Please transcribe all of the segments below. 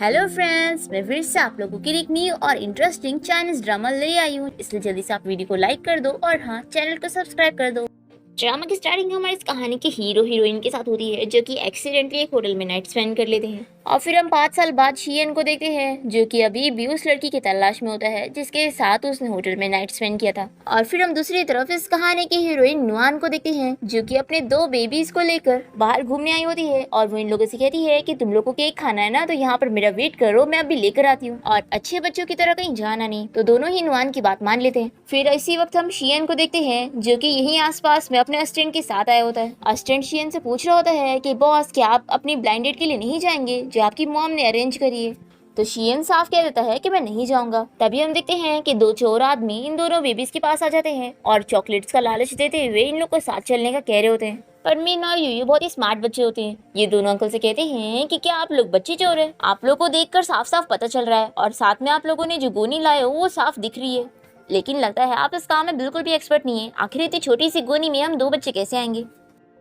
Hello friends, मैं फिर से आप लोगों के लिए एक न्यू और इंटरेस्टिंग चाइनीज ड्रामा ले आई हूँ। इसलिए जल्दी से आप वीडियो को लाइक कर दो और हाँ, चैनल को सब्सक्राइब कर दो। ड्रामा की स्टार्टिंग हमारी इस कहानी के हीरो हीरोइन के साथ होती है, जो कि एक्सीडेंटली एक होटल में नाइट स्पेंड कर लेते हैं। और फिर हम 5 साल बाद शियन को देखते हैं, जो कि अभी भी उस लड़की की तलाश में होता है जिसके साथ उसने होटल में नाइट स्पेंड किया था। और फिर हम दूसरी तरफ इस कहानी की हीरोइन नुआन को देखते हैं, जो कि अपने 2 बेबीज को लेकर बाहर घूमने आई होती है। और वो इन लोगों से कहती है कि तुम लोगों को केक खाना है ना, तो यहाँ पर मेरा वेट करो, मैं अभी लेकर आती हूँ, और अच्छे बच्चों की तरह कहीं जाना नहीं। तो दोनों ही नुआन की बात मान लेते हैं। फिर इसी वक्त हम शियन को देखते हैं, जो कि यहीं आसपास में अपने असिस्टेंट के साथ आया होता है। असिस्टेंट शियन से पूछ रहा होता है कि बॉस, क्या आप अपनी ब्लाइंड डेट के लिए नहीं जाएंगे जो आपकी मॉम ने अरेंज करी है? तो शियन साफ कह देता है कि मैं नहीं जाऊंगा। तभी हम देखते हैं कि 2 चोर आदमी इन दोनों बेबीज के पास आ जाते हैं और चॉकलेट्स का लालच देते हुए इन लोग को साथ चलने का कह रहे होते हैं। पर मीन और यूयू बहुत ही स्मार्ट बच्चे होते हैं। ये दोनों अंकल से कहते हैं कि क्या आप लोग बच्चे चोर हैं? आप लोग को देखकर साफ साफ पता चल रहा है, और साथ में आप लोगों ने जो गोनी लाए हो वो साफ दिख रही है। लेकिन लगता है आप इस काम में बिल्कुल भी एक्सपर्ट नहीं है। आखिर इतनी छोटी सी गोनी में हम 2 बच्चे कैसे आएंगे?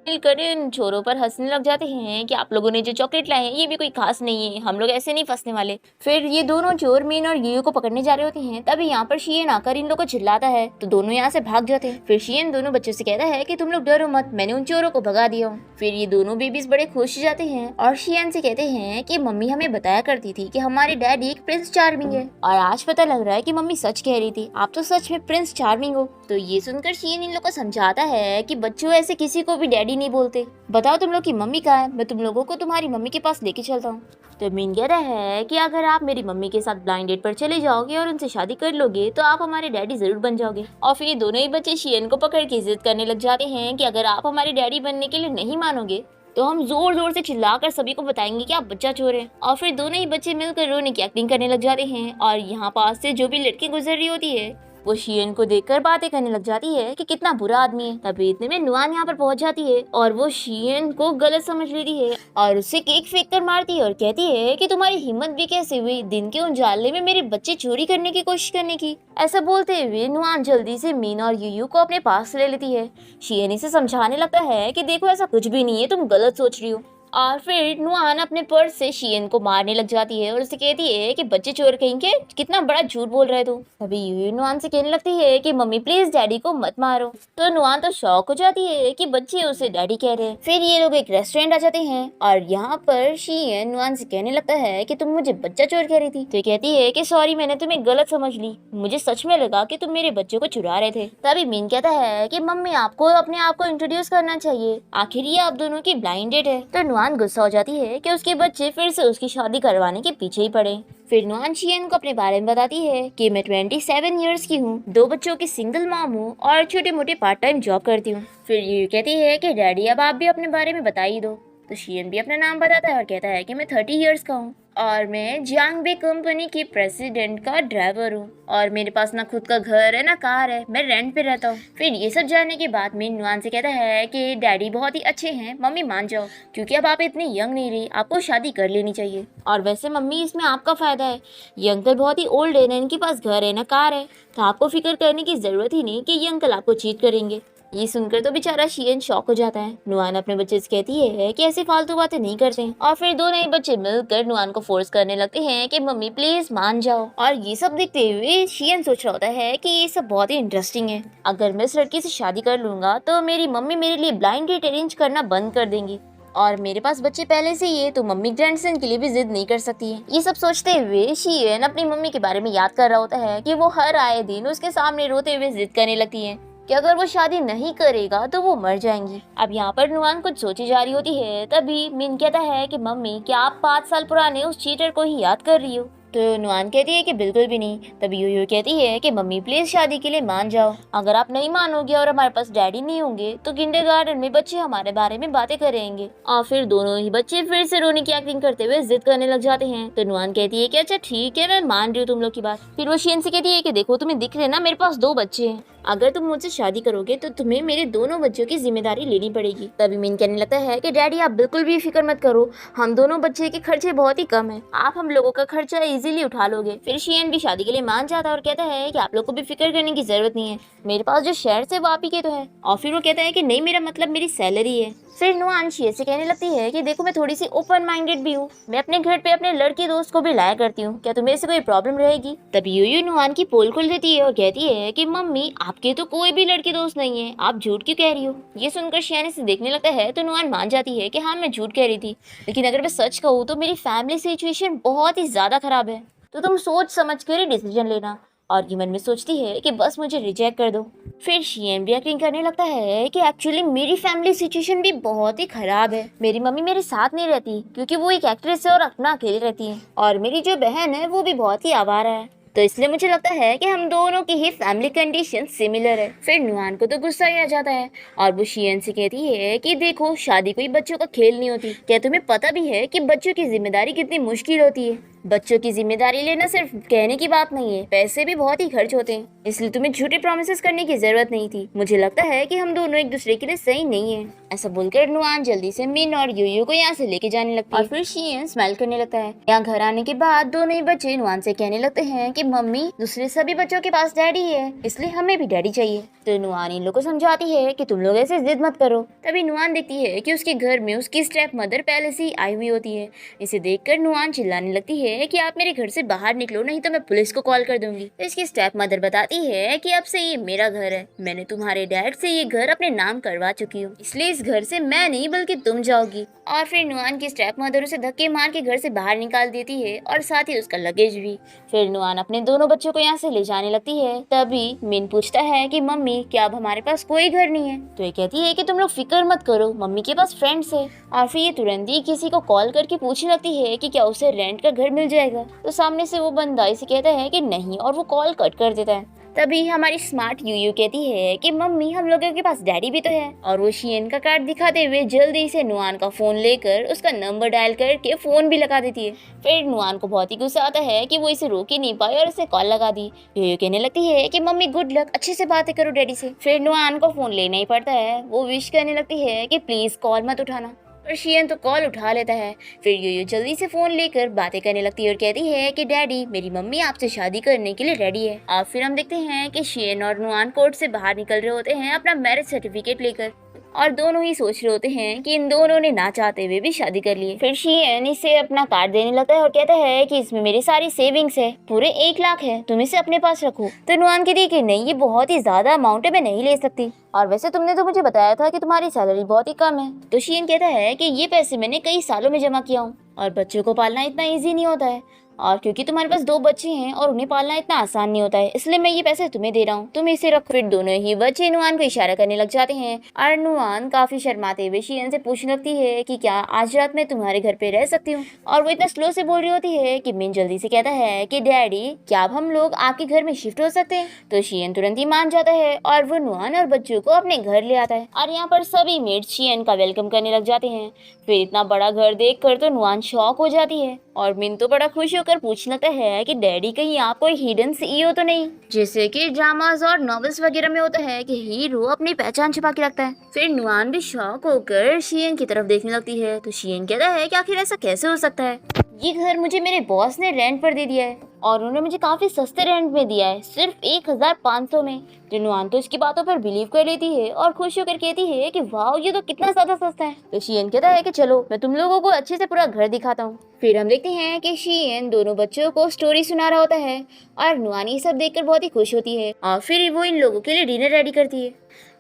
मिलकर इन छोरों पर हंसने लग जाते हैं कि आप लोगों ने जो चॉकलेट लाए हैं ये भी कोई खास नहीं है, हम लोग ऐसे नहीं फंसने वाले। फिर ये दोनों चोर मीन और यूयू को पकड़ने जा रहे होते हैं। तभी यहाँ पर शियन आकर इन लोगों को चिल्लाता है, तो दोनों यहाँ से भाग जाते हैं। फिर शियन दोनों बच्चों से कहता है कि तुम लोग डरो मत, मैंने उन चोरों को भगा दिया हूँ। फिर ये दोनों बेबीज बड़े खुश हो जाते हैं और शियन से कहते हैं कि मम्मी हमें बताया करती थी कि हमारे डैडी एक प्रिंस चार्मिंग है, और आज पता लग रहा है कि मम्मी सच कह रही थी, आप तो सच में प्रिंस चार्मिंग हो। तो ये सुनकर शियन इन लोग को समझाता है कि बच्चों, ऐसे किसी को भी डैडी नहीं बोलते। बताओ तुम लोग की मम्मी कहाँ है, मैं तुम लोगों को तुम्हारी मम्मी के पास लेके चलता हूँ। तो मीन कहता है कि अगर आप मेरी मम्मी के साथ ब्लाइंड डेट पर चले जाओगे और उनसे शादी कर लोगे तो आप हमारे डैडी जरूर बन जाओगे। और फिर ये दोनों ही बच्चे शियन को पकड़ के जिद करने लग जाते हैं कि अगर आप हमारे डैडी बनने के लिए नहीं मानोगे तो हम जोर जोर से चिल्लाकर सभी को बताएंगे कि आप बच्चा चोर हैं। और फिर दोनों ही बच्चे मिलकर रोने की एक्टिंग करने लग जाते हैं। और यहाँ पास से जो भी लड़की गुजर रही होती है वो शियन को देखकर बातें करने लग जाती है कि कितना बुरा आदमी है। तभी इतने में नुआन यहाँ पर पहुंच जाती है और वो शियन को गलत समझ लेती है और उससे केक फेंक कर मारती है और कहती है कि तुम्हारी हिम्मत भी कैसे हुई दिन के उजाले में मेरे बच्चे चोरी करने की कोशिश करने की। ऐसा बोलते हुए नुआन जल्दी से मीन और यूयू को अपने पास ले लेती है। शियन इसे समझाने लगता है कि देखो, ऐसा कुछ भी नहीं है, तुम गलत सोच रही हो। और फिर नुआन अपने पर्स से शियन को मारने लग जाती है और उसे कहती है कि बच्चे चोर कहेंगे, कितना बड़ा झूठ बोल रहे तू। अभी यूयू नुआन से कहने लगती है कि मम्मी प्लीज डैडी को मत मारो। तो नुआन तो शॉक हो जाती है कि बच्चे उसे डैडी कह रहे हैं। फिर ये लोग एक रेस्टोरेंट आ जाते हैं और यहाँ पर शियन नुआन से कहने लगता है कि तुम मुझे बच्चा चोर कह रही थी। तो कहती है कि सॉरी, मैंने तुम्हें गलत समझ ली, मुझे सच में लगा कि तुम मेरे बच्चों को चुरा रहे थे। तभी मीन कहता है कि मम्मी, आपको अपने आप को इंट्रोड्यूस करना चाहिए, आखिर ये आप दोनों की ब्लाइंड डेट है। तो नुआन गुस्सा हो जाती है कि उसके बच्चे फिर से उसकी शादी करवाने के पीछे ही पड़े। फिर नुआन शियन को अपने बारे में बताती है कि मैं 27 इयर्स की हूँ, 2 बच्चों की सिंगल मॉम हूँ और छोटे मोटे पार्ट टाइम जॉब करती हूँ। फिर ये कहती है कि डैडी, अब आप भी अपने बारे में बता ही दो। तो शियन भी अपना नाम बताता है और कहता है कि मैं 30 इयर्स का हूँ और मैं जियांगबे कंपनी की प्रेसिडेंट का ड्राइवर हूँ, और मेरे पास ना खुद का घर है ना कार है, मैं रेंट पे रहता हूँ। फिर ये सब जानने के बाद मीन नुआन से कहता है कि डैडी बहुत ही अच्छे हैं, मम्मी मान जाओ, क्योंकि अब आप इतनी यंग नहीं रही, आपको शादी कर लेनी चाहिए। और वैसे मम्मी, इसमें आपका फायदा है, ये अंकल बहुत ही ओल्ड है, ना इनके पास घर है ना कार है, तो आपको फिक्र करने की जरूरत ही नहीं कि ये अंकल आपको चीट करेंगे। ये सुनकर तो बेचारा शियन शॉक हो जाता है। नुआन अपने बच्चे से कहती है कि ऐसी फालतू बातें नहीं करते हैं। और फिर दोनों ही बच्चे मिलकर नुआन को फोर्स करने लगते हैं कि मम्मी प्लीज मान जाओ। और ये सब देखते हुए शियन सोच रहा होता है कि ये सब बहुत ही इंटरेस्टिंग है, अगर मैं इस लड़की से शादी कर लूंगा तो मेरी मम्मी मेरे लिए ब्लाइंड डेट अरेंज करना बंद कर देंगी, और मेरे पास बच्चे पहले से ही है तो मम्मी ग्रैंडसन के लिए भी जिद नहीं कर सकती है। ये सब सोचते हुए शियन अपनी मम्मी के बारे में याद कर रहा होता है कि वो हर आए दिन उसके सामने रोते हुए जिद करने लगती है कि अगर वो शादी नहीं करेगा तो वो मर जाएंगी। अब यहाँ पर नुआन कुछ सोची जा रही होती है। तभी मिन कहता है कि मम्मी, क्या आप 5 साल पुराने उस चीटर को ही याद कर रही हो? तो नुआन कहती है कि बिल्कुल भी नहीं। तभी यूयू कहती है कि मम्मी प्लीज शादी के लिए मान जाओ, अगर आप नहीं मानोगे और हमारे पास डैडी नहीं होंगे तो किंडरगार्टन में बच्चे हमारे बारे में बातें करेंगे। और फिर दोनों ही बच्चे फिर से रोने की एक्टिंग करते हुए जिद करने लग जाते हैं। तो नुआन कहती है कि अच्छा ठीक है, मैं मान रही हूँ तुम लोग की बात। फिर वो शियन से कहती है कि देखो, तुम्हें दिख रहे ना, मेरे पास 2 बच्चे हैं, अगर तुम मुझसे शादी करोगे तो तुम्हें मेरे दोनों बच्चों की जिम्मेदारी लेनी पड़ेगी। तभी मीन कहने लगता है कि डैडी, आप बिल्कुल भी फिक्र मत करो, हम दोनों बच्चे के खर्चे बहुत ही कम है, आप हम लोगों का खर्चा इजीली उठा लोगे। फिर शियन भी शादी के लिए मान जाता है और कहता है कि आप लोग को भी फिक्र करने की जरूरत नहीं है, मेरे पास जो शेयर्स है वो आप ही के तो है। और फिर वो कहता है कि नहीं, मेरा मतलब मेरी सैलरी है, फिर नुआन शियन से कहने लगती है कि देखो मैं थोड़ी सी ओपन माइंडेड भी हूँ, मैं अपने घर पे अपने लड़की दोस्त को भी लाया करती हूँ, क्या तुम्हें इससे कोई प्रॉब्लम रहेगी? तभी यूयू नुआन की पोल खोल देती है और कहती है कि मम्मी आपके तो कोई भी लड़की दोस्त नहीं है, आप झूठ क्यों कह रही हो? ये सुनकर शियन इसे देखने लगता है तो नुआन मान जाती है कि हाँ मैं झूठ कह रही थी, लेकिन अगर मैं सच कहूँ तो मेरी फैमिली सिचुएशन बहुत ही ज्यादा खराब है, तो तुम सोच समझ कर ही डिसीजन लेना। और ये मन में सोचती है कि बस मुझे रिजेक्ट कर दो। फिर शियन भी यकीन करने लगता है कि एक्चुअली मेरी फैमिली सिचुएशन भी बहुत ही खराब है। मेरी मम्मी मेरे साथ नहीं रहती क्योंकि वो एक एक्ट्रेस है और अपना अकेले रहती है, और मेरी जो बहन है वो भी बहुत ही आवारा है, तो इसलिए मुझे लगता है कि हम दोनों की ही फैमिली कंडीशन सिमिलर है। फिर नुआन को तो गुस्सा ही आ जाता है और वो शियन से कहती है कि देखो शादी कोई बच्चों का खेल नहीं होती, क्या तुम्हें पता भी है कि बच्चों की जिम्मेदारी कितनी मुश्किल होती है? बच्चों की जिम्मेदारी लेना सिर्फ कहने की बात नहीं है, पैसे भी बहुत ही खर्च होते हैं, इसलिए तुम्हें झूठे प्रॉमिसेस करने की जरूरत नहीं थी। मुझे लगता है कि हम दोनों एक दूसरे के लिए सही नहीं है। ऐसा बोलकर नुआन जल्दी से मिन और यूयू को यहाँ से लेके जाने लगती है और फिर शियन स्माइल करने लगता है। यहाँ घर आने के बाद दोनों ही बच्चे नुआन से कहने लगते हैं कि मम्मी दूसरे सभी बच्चों के पास डैडी है, इसलिए हमें भी डैडी चाहिए। तो नुआन इन लोगों को समझाती है कि तुम लोग ऐसे जिद मत करो। तभी नुआन देखती है कि उसके घर में उसकी स्टेप मदर पहले से ही आई हुई होती है। इसे देखकर नुआन चिल्लाने लगती है कि आप मेरे घर से बाहर निकलो, नहीं तो मैं पुलिस को कॉल कर दूंगी। तो इसकी स्टेप मदर बताती है कि अब से ये मेरा घर है, मैंने तुम्हारे डैड से ये घर अपने नाम करवा चुकी हूँ, इसलिए इस घर से मैं नहीं बल्कि तुम जाओगी। और फिर नुआन की स्टेप मदर उसे धक्के मार के घर से बाहर निकाल देती है और साथ ही उसका लगेज भी। फिर नुआन अपने दोनों बच्चों को यहाँ से ले जाने लगती है। तभी मिन पूछता है कि मम्मी क्या अब हमारे पास कोई घर नहीं है? तो ये कहती है कि तुम लोग फिक्र मत करो, मम्मी के पास फ्रेंड्स है। और फिर ये तुरंत ही किसी को कॉल करके पूछने लगती है कि क्या उसे रेंट का घर मिल जाएगा। तो सामने से वो बंदा इसे कहता है कि नहीं और वो कॉल कट कर देता है। तभी हमारी स्मार्ट यूयू कहती है कि मम्मी हम लोगों के पास डैडी भी तो है, और वो शियन का कार्ड दिखाते हुए जल्दी से नुआन का फोन लेकर उसका नंबर डायल करके फोन भी लगा देती है। फिर नुआन को बहुत ही गुस्सा आता है कि वो इसे रोक ही नहीं पाई और इसे कॉल लगा दी। यूयू कहने लगती है कि मम्मी गुड लक, अच्छे से बातें करो डैडी से। फिर नुआन को फोन लेना ही पड़ता है। वो विश करने लगती है कि प्लीज कॉल मत उठाना, और शियन तो कॉल उठा लेता है। फिर यूयू जल्दी से फोन लेकर बातें करने लगती है और कहती है कि डैडी मेरी मम्मी आपसे शादी करने के लिए रेडी है। अब फिर हम देखते हैं कि शियन और नुआन कोर्ट से बाहर निकल रहे होते हैं अपना मैरिज सर्टिफिकेट लेकर, और दोनों ही सोच रहे होते हैं कि इन दोनों ने ना चाहते हुए भी शादी कर ली है। फिर शियन इसे अपना कार्ड देने लगता है और कहता है कि इसमें मेरी सारी सेविंग्स है, पूरे 1 लाख है, तुम इसे अपने पास रखो। तो नुआन कहती है कि नहीं ये बहुत ही ज्यादा अमाउंट है, मैं नहीं ले सकती, और वैसे तुमने तो मुझे बताया था कि तुम्हारी सैलरी बहुत ही कम है। तो शियन कहता है कि ये पैसे मैंने कई सालों में जमा किया हूँ, और बच्चों को पालना इतना ईजी नहीं होता है, और क्योंकि तुम्हारे पास 2 बच्चे हैं और उन्हें पालना इतना आसान नहीं होता है, इसलिए मैं ये पैसे तुम्हें दे रहा हूँ, तुम इसे रखो। फिर दोनों ही बच्चे नुआन को इशारा करने लग जाते हैं और नुआन काफी शर्माते हुए शियन से पूछने लगती है कि क्या आज रात में तुम्हारे घर पे रह सकती हूँ। और वो इतना स्लो से बोल रही होती है कि मिन जल्दी से कहता है कि डैडी क्या अब हम लोग आपके घर में शिफ्ट हो सकते हैं? तो शियन तुरंत ही मान जाता है और वो नुआन और बच्चों को अपने घर ले आता है, और यहाँ पर सभी मेड शियन का वेलकम करने लग जाते हैं। फिर इतना बड़ा घर देख कर तो नुआन शॉक हो जाती है, और मिन तो बड़ा खुश होकर पूछने लगता है कि डैडी कहीं आप कोई हिडन सीईओ तो नहीं, जैसे कि ड्रामास और नॉवेल्स वगैरह में होता है कि हीरो अपनी पहचान छिपा के रखता है। फिर नुआन भी शॉक होकर शियन की तरफ देखने लगती है। तो शियन कहता है कि आखिर ऐसा कैसे हो सकता है, ये घर मुझे मेरे बॉस ने रेंट पर दे दिया है, और उन्होंने मुझे काफी सस्ते रेंट में दिया है, सिर्फ 1500 में। तो नुआन तो इसकी बातों पर बिलीव कर लेती है और खुश होकर कहती है कि वाह ये तो कितना ज्यादा सस्ता है। तो शियन कहता है कि चलो मैं तुम लोगों को अच्छे से पूरा घर दिखाता हूँ। फिर हम देखते हैं कि शियन दोनों बच्चों को स्टोरी सुना रहा होता है, और नुआन ये सब देखकर बहुत ही खुश होती है, और फिर वो इन लोगों के लिए डिनर रेडी करती है।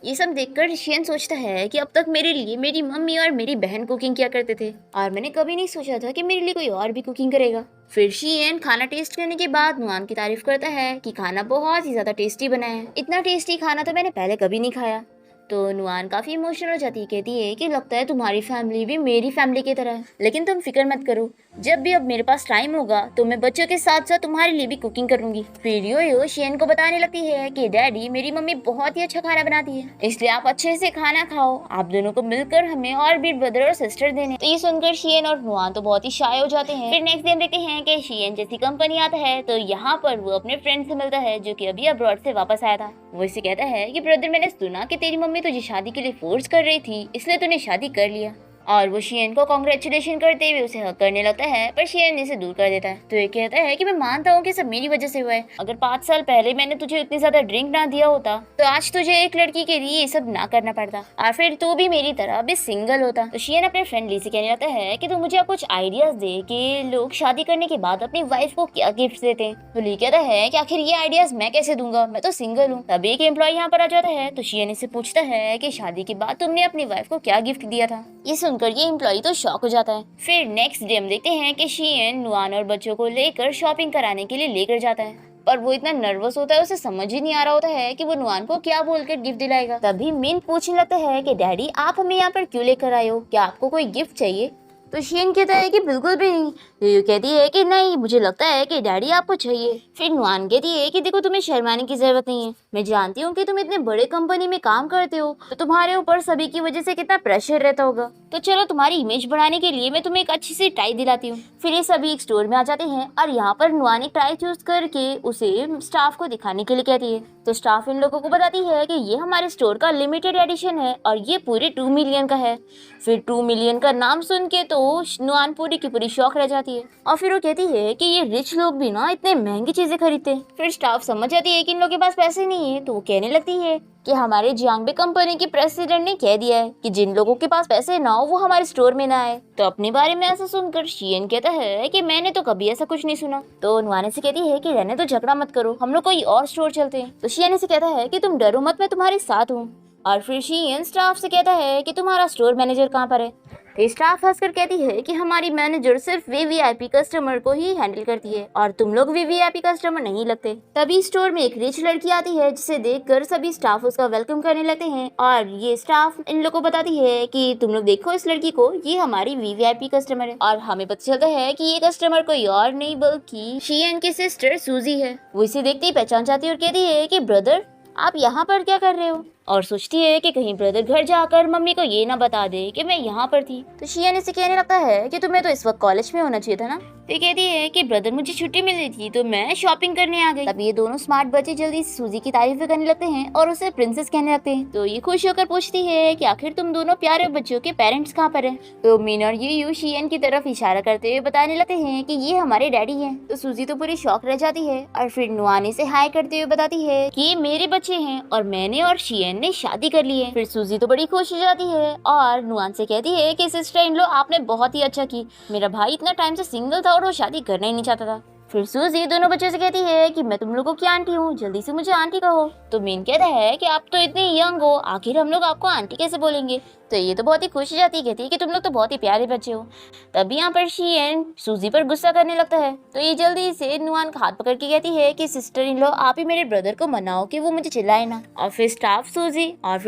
ये सब देखकर शियन सोचता है कि अब तक मेरे लिए मेरी मम्मी और मेरी बहन कुकिंग किया करते थे, और मैंने कभी नहीं सोचा था कि मेरे लिए कोई और भी कुकिंग करेगा। फिर शियन खाना टेस्ट करने के बाद नुआन की तारीफ करता है कि खाना बहुत ही ज्यादा टेस्टी बना है, इतना टेस्टी खाना तो मैंने पहले कभी नहीं खाया। तो नुआन काफी इमोशनल हो जाती है, कहती है कि लगता है तुम्हारी फैमिली भी मेरी फैमिली की तरह है, लेकिन तुम फिक्र मत करो, जब भी अब मेरे पास टाइम होगा तो मैं बच्चों के साथ साथ तुम्हारे लिए भी कुकिंग करूंगी। फिर यूयू शियन को बताने लगती है कि डैडी मेरी मम्मी बहुत ही अच्छा खाना बनाती है, इसलिए आप अच्छे से खाना खाओ, आप दोनों को मिलकर हमें और भी ब्रदर और सिस्टर देने। तो ये सुनकर शियन और नुआन तो बहुत ही शाय हो जाते हैं। फिर नेक्स्ट डे देखते हैं कि शियन जैसी कंपनी आता है, तो यहाँ पर वो अपने फ्रेंड से मिलता है जो कि अभी अब्रॉड से वापस आया था। वो इसे कहता है कि ब्रदर मैंने सुना कि तेरी मम्मी तुझे शादी के लिए फोर्स कर रही थी, इसलिए तूने शादी कर लिया। और वो शियन को कांग्रेचुलेशन करते हुए उसे हक करने लगता है, पर शियन इसे दूर कर देता है। तो ये कहता है कि मैं मानता हूँ कि सब मेरी वजह से हुआ है। अगर 5 साल पहले मैंने तुझे इतनी ज्यादा ड्रिंक ना दिया होता तो आज तुझे एक लड़की के लिए ये सब ना करना पड़ता और फिर तू भी मेरी तरह भी सिंगल होता। तो शियन अपने फ्रेंड ली से कहने लगता है कि तू मुझे कुछ आइडियाज दे कि लोग शादी करने के बाद अपनी वाइफ को क्या गिफ्ट देते हैं। तो ली कहता है कि आखिर ये आइडियाज मैं कैसे दूंगा, मैं तो सिंगल हूँ। तभी एक एम्प्लॉय यहाँ पर आ जाता है। तो शियन इससे पूछता है कि शादी के बाद तुमने अपनी वाइफ को क्या गिफ्ट दिया था। ये सुनकर ये एम्प्लॉय तो शॉक हो जाता है। फिर नेक्स्ट डे हम देखते हैं कि शियन नुआन और बच्चों को लेकर शॉपिंग कराने के लिए लेकर जाता है, पर वो इतना नर्वस होता है, उसे समझ ही नहीं आ रहा होता है कि वो नुआन को क्या बोलकर गिफ्ट दिलाएगा। तभी मिन पूछने लगता है कि डैडी आप हमें यहाँ पर क्यों लेकर आए हो, क्या आपको कोई गिफ्ट चाहिए। तो शियन कहता है कि बिल्कुल भी नहीं। यूयू कहती है कि नहीं, मुझे लगता है कि डैडी आपको चाहिए। फिर नुआन कहती है कि देखो तुम्हें शर्माने की जरूरत नहीं है, मैं जानती हूँ कि तुम इतने बड़े कंपनी में काम करते हो तो तुम्हारे ऊपर सभी की वजह से कितना प्रेशर रहता होगा, तो चलो तुम्हारी इमेज बढ़ाने के लिए मैं तुम्हें एक अच्छी सी टाई दिलाती हूँ। फिर ये सभी एक स्टोर में आ जाते हैं और यहाँ पर नुआन एक टाई चूज करके उसे स्टाफ को दिखाने के लिए कहती है। तो स्टाफ इन लोगों को बताती है कि ये हमारे स्टोर का लिमिटेड एडिशन है और ये पूरे 2 मिलियन का है। फिर 2 मिलियन का नाम सुन के तो नुआन पूरी की पूरी शौक रह जाती है और फिर वो कहती है कि ये रिच लोग भी ना इतने महंगी चीजें खरीदते हैं। फिर स्टाफ समझ जाती है कि इन लोगों के पास पैसे नहीं है, तो वो कहने लगती है कि हमारे जियांगबे कंपनी के प्रेसिडेंट ने कह दिया है कि जिन लोगों के पास पैसे ना हो वो हमारे स्टोर में ना आए। तो अपने बारे में ऐसा सुनकर शियन कहता है कि मैंने तो कभी ऐसा कुछ नहीं सुना। तो नुआन से कहती है कि रहने तो झगड़ा मत करो, हम लोग कोई और स्टोर चलते हैं। तो शियन से कहता है कि तुम डरो मत, मैं तुम्हारे साथ हूँ। और फिर शियन स्टाफ से कहता है कि तुम्हारा स्टोर मैनेजर कहाँ पर है। तो स्टाफ हंसकर कहती है कि हमारी मैनेजर सिर्फ वीवीआईपी कस्टमर को ही हैंडल करती है और तुम लोग वीवीआईपी कस्टमर नहीं लगते। तभी स्टोर में एक रिच लड़की आती है जिसे देखकर सभी स्टाफ उसका वेलकम करने लगते हैं और ये स्टाफ इन लोगों को बताती है कि तुम लोग देखो इस लड़की को, ये हमारी वीवीआईपी कस्टमर है। और हमें पता चलता है कि ये कस्टमर कोई और नहीं बल्कि शियन की सिस्टर सूजी है। वो इसे देखते ही पहचान जाती है और कहती है कि ब्रदर आप यहाँ पर क्या कर रहे हो, और सोचती है कि कहीं ब्रदर घर जाकर मम्मी को ये ना बता दे कि मैं यहाँ पर थी। तो शियन इसे कहने लगता है कि तुम्हें तो इस वक्त कॉलेज में होना चाहिए था ना। तो कहती है कि ब्रदर मुझे छुट्टी मिली थी तो मैं शॉपिंग करने आ गई। तब ये दोनों स्मार्ट बच्चे जल्दी सूजी की तारीफ करने लगते हैं और उसे प्रिंसेस कहने लगते हैं। तो ये खुश होकर पूछती है कि आखिर तुम दोनों प्यारे बच्चों के पेरेंट्स कहाँ पर हैं। तो मीन और यूयू शियन की तरफ इशारा करते हुए बताने लगते हैं कि ये हमारे डैडी हैं। तो सूजी तो पूरी शौक रह जाती है और फिर नुआन से हाय करते हुए बताती है कि ये मेरे बच्चे हैं और मैंने और शियन ने शादी कर ली है। फिर सूजी तो बड़ी खुश हो जाती है और नुआन से कहती है कि सिस्टर इन लो आपने बहुत ही अच्छा की, मेरा भाई इतना टाइम से सिंगल था और वो शादी करना ही नहीं चाहता था। फिर सूजी दोनों बच्चों से कहती है कि मैं तुम लोगों की आंटी हूँ, जल्दी से मुझे आंटी कहो। तो मीन कहता है कि आप तो इतने यंग हो, आखिर हम लोग आपको आंटी कैसे बोलेंगे। तो ये तो बहुत ही खुश हो जाती है, कहती है कि तुम लोग तो बहुत ही प्यारे बच्चे हो। तभी यहाँ पर शियन सूजी पर गुस्सा करने लगता है। तो ये जल्दी से नुआन का हाथ पकड़ के कहती है कि सिस्टर इन लो आप ही मेरे ब्रदर को मनाओ कि वो मुझे चिल्लाए ना। और फिर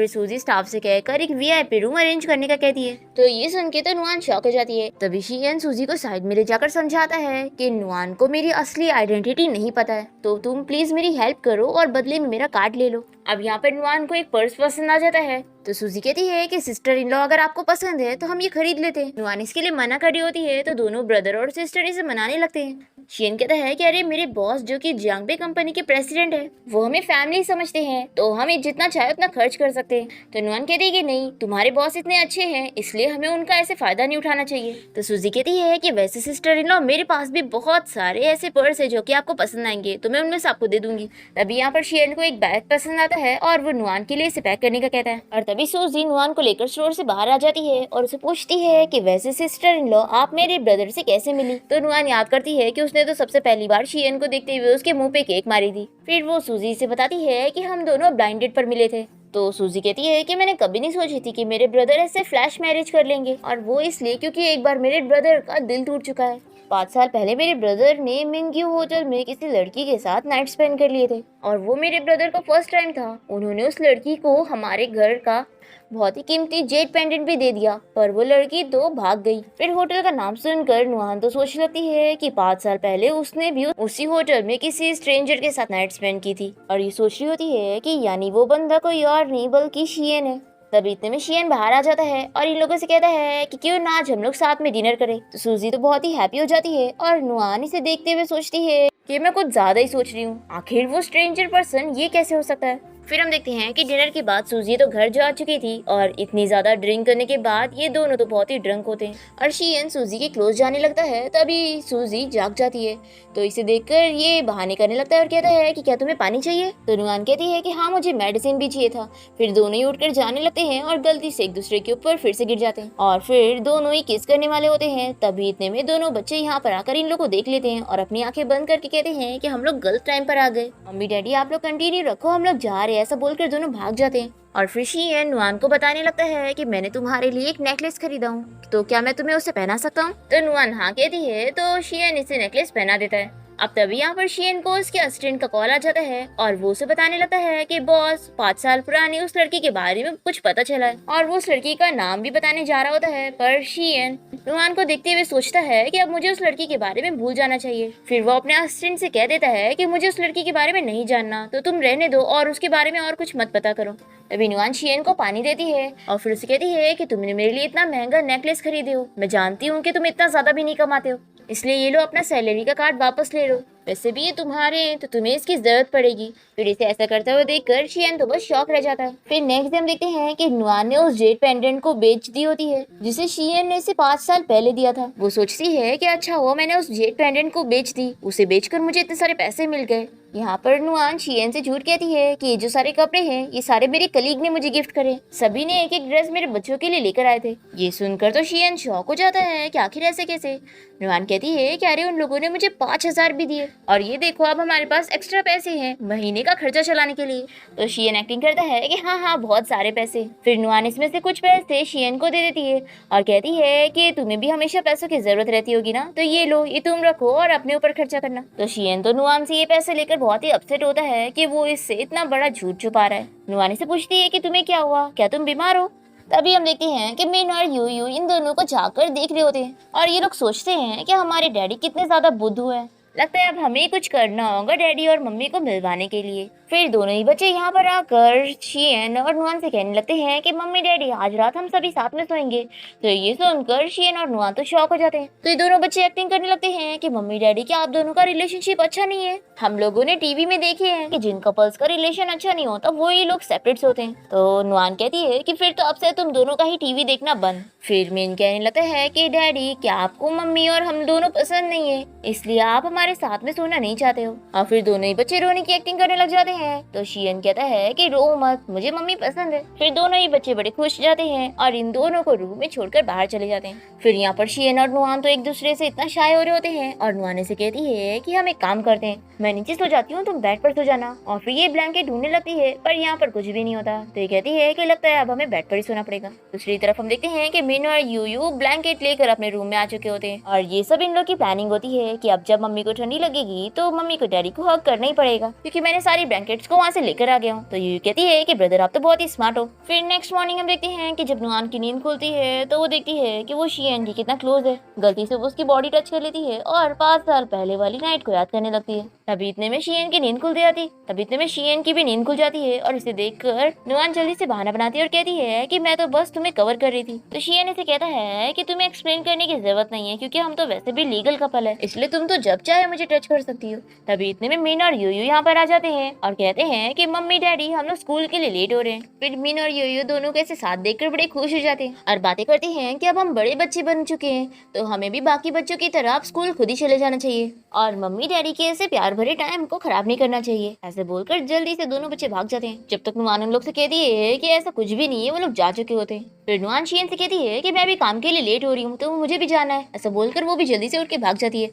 सूजी स्टाफ से कहकर एक वीआईपी रूम अरेंज करने का कहती है। तो ये सुन के तो नुआन शॉक हो जाती है। तभी शियन सूजी को साइड में ले जाकर समझाता है कि नुआन को मेरी असली आइडेंटिटी नहीं पता है, तो तुम प्लीज मेरी हेल्प करो और बदले में मेरा कार्ड ले लो। अब यहाँ पर नुआन को एक पर्स पसंद आ जाता है। तो सूजी कहती है कि सिस्टर इन लॉ अगर आपको पसंद है तो हम ये खरीद लेते हैं। नुआन इसके लिए मना कर रही होती है तो दोनों ब्रदर और सिस्टर इसे मनाने लगते हैं। शियन कहता है कि अरे मेरे बॉस जो कि जियांगबे कंपनी के प्रेसिडेंट है वो हमें फैमिली समझते हैं तो हम जितना चाहे उतना खर्च कर सकते हैं। तो नुआन कहती है कि नहीं, तुम्हारे बॉस इतने अच्छे हैं इसलिए हमें उनका ऐसे फायदा नहीं उठाना चाहिए। तो सूजी कहती है कि वैसे सिस्टर इन लॉ मेरे पास भी बहुत सारे ऐसे पर्स है जो कि आपको पसंद आएंगे तो मैं उनमें से आपको दे दूंगी। तभी यहाँ पर शियन को एक बैग पसंद आता है और वो नुआन के लिए इसे पैक करने का कहता है। और तभी सूजी नुआन को लेकर स्टोर से बाहर आ जाती है और उसे पूछती है कि वैसे सिस्टर इन लॉ आप मेरे ब्रदर से कैसे मिली। तो नुआन याद करती है कि उसने तो सबसे पहली बार शियन को देखते हुए उसके मुंह पे केक मारी थी। फिर वो सूजी से बताती है कि हम दोनों ब्लाइंड डेट पर मिले थे। तो सूजी कहती है कि मैंने कभी नहीं सोची थी कि मेरे ब्रदर ऐसे फ्लैश मैरिज कर लेंगे, और वो इसलिए क्योंकि एक बार मेरे ब्रदर का दिल टूट चुका है। 5 साल पहले मेरे ब्रदर ने मिंग्यू होटल में किसी लड़की के साथ नाइट स्पेंड कर लिए थे और वो मेरे ब्रदर का फर्स्ट टाइम था। उन्होंने उस लड़की को हमारे घर का बहुत ही कीमती जेट पेंडेंट भी दे दिया, पर वो लड़की तो भाग गई। फिर होटल का नाम सुनकर नुआन तो सोचने लगती है कि 5 साल पहले उसने भी उसी होटल में किसी स्ट्रेंजर के साथ नाइट स्पेंड की थी, और ये सोच रही होती है कि यानी वो बंदा कोई और नहीं बल्कि शियन है। तभी इतने में शियन बाहर आ जाता है और इन लोगों से कहता है कि क्यों ना आज हम लोग साथ में डिनर करें। तो सूजी तो बहुत ही हैप्पी हो जाती है और नुआन इसे देखते हुए सोचती है कि मैं कुछ ज्यादा ही सोच रही हूँ, आखिर वो स्ट्रेंजर पर्सन ये कैसे हो सकता है। फिर हम देखते हैं कि डिनर के बाद सूजी तो घर जा चुकी थी और इतनी ज्यादा ड्रिंक करने के बाद ये दोनों तो बहुत ही ड्रंक होते हैं और शियन सूजी के क्लोज जाने लगता है। तभी सूजी जाग जाती है तो इसे देखकर ये बहाने करने लगता है और कहता है कि क्या तुम्हें पानी चाहिए। तो नुआन कहती है कि हाँ मुझे मेडिसिन भी चाहिए था। फिर दोनों ही उठकर जाने लगते हैं और गलती से एक दूसरे के ऊपर फिर से गिर जाते हैं और फिर दोनों ही किस करने वाले होते हैं। तभी इतने में दोनों बच्चे यहाँ पर आकर इन लोग को देख लेते हैं और अपनी आंखें बंद करके कहते हैं कि हम लोग गलत टाइम पर आ गए। मम्मी डैडी आप लोग कंटिन्यू रखो, हम लोग जा रहे हैं, ऐसा बोलकर दोनों भाग जाते हैं। और फिर शियन नुआन को बताने लगता है कि मैंने तुम्हारे लिए एक नेकलेस खरीदा हूँ, तो क्या मैं तुम्हें उसे पहना सकता हूँ। तो नुआन हाँ कहती है तो शियन इसे नेकलेस पहना देता है। अब तभी यहाँ पर शियन को उसके असिस्टेंट का कॉल आ जाता है और वो उसे बताने लगता है कि बॉस 5 साल पुरानी उस लड़की के बारे में कुछ पता चला है और वो उस लड़की का नाम भी बताने जा रहा होता है। पर शियन नुआन को देखते हुए सोचता है कि अब मुझे उस लड़की के बारे में भूल जाना चाहिए। फिर वो अपने असिस्टेंट से कह देता है कि मुझे उस लड़की के बारे में नहीं जानना, तो तुम रहने दो और उसके बारे में और कुछ मत पता करो। तभी नुआन शियन को पानी देती है और फिर उसे कहती है कि तुमने मेरे लिए इतना महंगा नेकलेस खरीदे हो, मैं जानती हूँ कि तुम इतना ज्यादा भी नहीं कमाते हो, इसलिए ये लो अपना सैलरी का कार्ड वापस ले लो, वैसे भी ये तुम्हारे हैं तो तुम्हें इसकी जरूरत पड़ेगी। फिर इसे ऐसा करते हुए देखकर शियन तो बस शॉक रह जाता है। फिर नेक्स्ट डे हम देखते हैं कि नुआन ने उस जेड पेंडेंट को बेच दी होती है जिसे शियन ने इसे 5 साल पहले दिया था। वो सोचती है कि अच्छा हुआ मैंने उस जेड पेंडेंट को बेच दी, उसे बेचकर मुझे इतने सारे पैसे मिल गए। यहाँ पर नुआन शियन से झूठ कहती है कि ये जो सारे कपड़े हैं ये सारे मेरे कलीग ने मुझे गिफ्ट करे, सभी ने एक एक ड्रेस मेरे बच्चों के लिए लेकर आए थे। ये सुनकर तो शियन शॉक हो जाता है कि आखिर ऐसे कैसे। नुआन कहती है कि अरे उन लोगों ने मुझे 5000 भी दिए और ये देखो अब हमारे पास एक्स्ट्रा पैसे हैं महीने का खर्चा चलाने के लिए। तो शियन एक्टिंग करता है कि हाँ हाँ बहुत सारे पैसे। फिर नुआन इसमें से कुछ पैसे शियन को दे देती है और कहती है कि तुम्हें भी हमेशा पैसों की जरूरत रहती होगी ना, तो ये लो, ये तुम रखो और अपने ऊपर खर्चा करना। तो शियन तो नुआन से ये पैसे लेकर बहुत ही अपसेट होता है कि वो इससे इतना बड़ा झूठ छुपा रहा है। नुआन से पूछती है कि तुम्हें क्या हुआ, क्या तुम बीमार हो। तभी हम देखते हैं कि मिन और यू इन दोनों को जाकर देख रहे होते हैं और ये लोग सोचते हैं कि हमारे डैडी कितने ज्यादा बुद्धू हैं, लगता है अब हमें कुछ करना होगा डैडी और मम्मी को मिलवाने के लिए। फिर दोनों ही बच्चे यहाँ पर आकर शियन और नुआन से कहने लगते हैं कि मम्मी डैडी आज रात हम सभी साथ में सोएंगे। तो ये सुनकर शियन और नुआन तो शॉक हो जाते हैं। तो ये दोनों बच्चे एक्टिंग करने लगते हैं कि मम्मी डैडी क्या आप दोनों का रिलेशनशिप अच्छा नहीं है, हम लोगों ने टीवी में देखे हैं कि जिन कपल्स का रिलेशन अच्छा नहीं होता वो ही लोग सेपरेट होते हैं। तो नुआन कहती है कि फिर तो अब से तुम दोनों का ही टीवी देखना बंद। फिर मिन कहने लगता है कि डैडी क्या आपको मम्मी और हम दोनों पसंद नहीं है, इसलिए आप हमारे साथ में सोना नहीं चाहते हो। और फिर दोनों ही बच्चे रोने की एक्टिंग करने लग जाते हैं। तो शियन कहता है कि रो मत, मुझे मम्मी पसंद है। फिर दोनों ही बच्चे बड़े खुश जाते हैं और इन दोनों को रूम में छोड़कर बाहर चले जाते हैं। फिर यहाँ पर शियन और नुआन तो एक दूसरे से इतना शाय हो रहे होते हैं और नुआन से कहती है कि हम एक काम करते हैं, मैं नीचे सो जाती हूँ, तुम बेड पर सो जाना। और फिर ये ब्लैंकेट ढूंढने लगती है पर यहाँ पर कुछ भी नहीं होता। तो ये कहती है कि लगता है अब हमें बेड पर ही सोना पड़ेगा। दूसरी तरफ हम देखते हैं कि मिन और यू ब्लैंकेट लेकर अपने रूम में आ चुके होते हैं और ये सब इन लोग की प्लानिंग होती है कि अब जब मम्मी को ठंडी लगेगी तो मम्मी को डैडी को हग करना ही पड़ेगा क्योंकि मैंने सारी ब्लैंकेट्स को वहाँ से लेकर आ गया हूँ। तो यू कहती है कि ब्रदर आप तो बहुत ही स्मार्ट हो। फिर नेक्स्ट मॉर्निंग हम देखते हैं कि जब नुआन की नींद खुलती है तो वो देखती है कि वो शियन की कितना क्लोज है, गलती से वो उसकी बॉडी टच कर लेती है और 5 साल पहले वाली नाइट को याद करने लगती है। तभी इतने में शियन की नींद खुल जाती है और इसे देखकर नुआन जल्दी से बहाना बनाती है और कहती है कि मैं तो बस तुम्हें कवर कर रही थी। तो शियन इसे कहता है कि तुम्हें एक्सप्लेन करने की जरूरत नहीं है क्योंकि हम तो वैसे भी लीगल कपल है, इसलिए तुम तो जब चाहे मुझे टच कर सकती हो। तभी इतने में मिन और यू यहाँ पर आ जाते हैं और कहते हैं कि मम्मी डैडी हम लोग स्कूल के लिए लेट हो रहे हैं। फिर मिन और यू दोनों को ऐसे साथ देखकर बड़े खुश हो जाते हैं और बातें करते हैं कि अब हम बड़े बच्चे बन चुके हैं तो हमें भी बाकी बच्चों की तरह अब स्कूल खुद ही चले जाना चाहिए और मम्मी डैडी के ऐसे प्यार भरे टाइम को खराब नहीं करना चाहिए। ऐसे बोलकर जल्दी से दोनों बच्चे भाग जाते हैं। जब तक नुआन उन लोग से कहती है कि ऐसा कुछ भी नहीं है, वो लोग जा चुके होते हैं। फिर नुआन शियन से कहती है कि मैं भी काम के लिए लेट हो रही हूँ तो मुझे भी जाना है। ऐसा बोलकर वो भी जल्दी से उठ के भाग जाती है।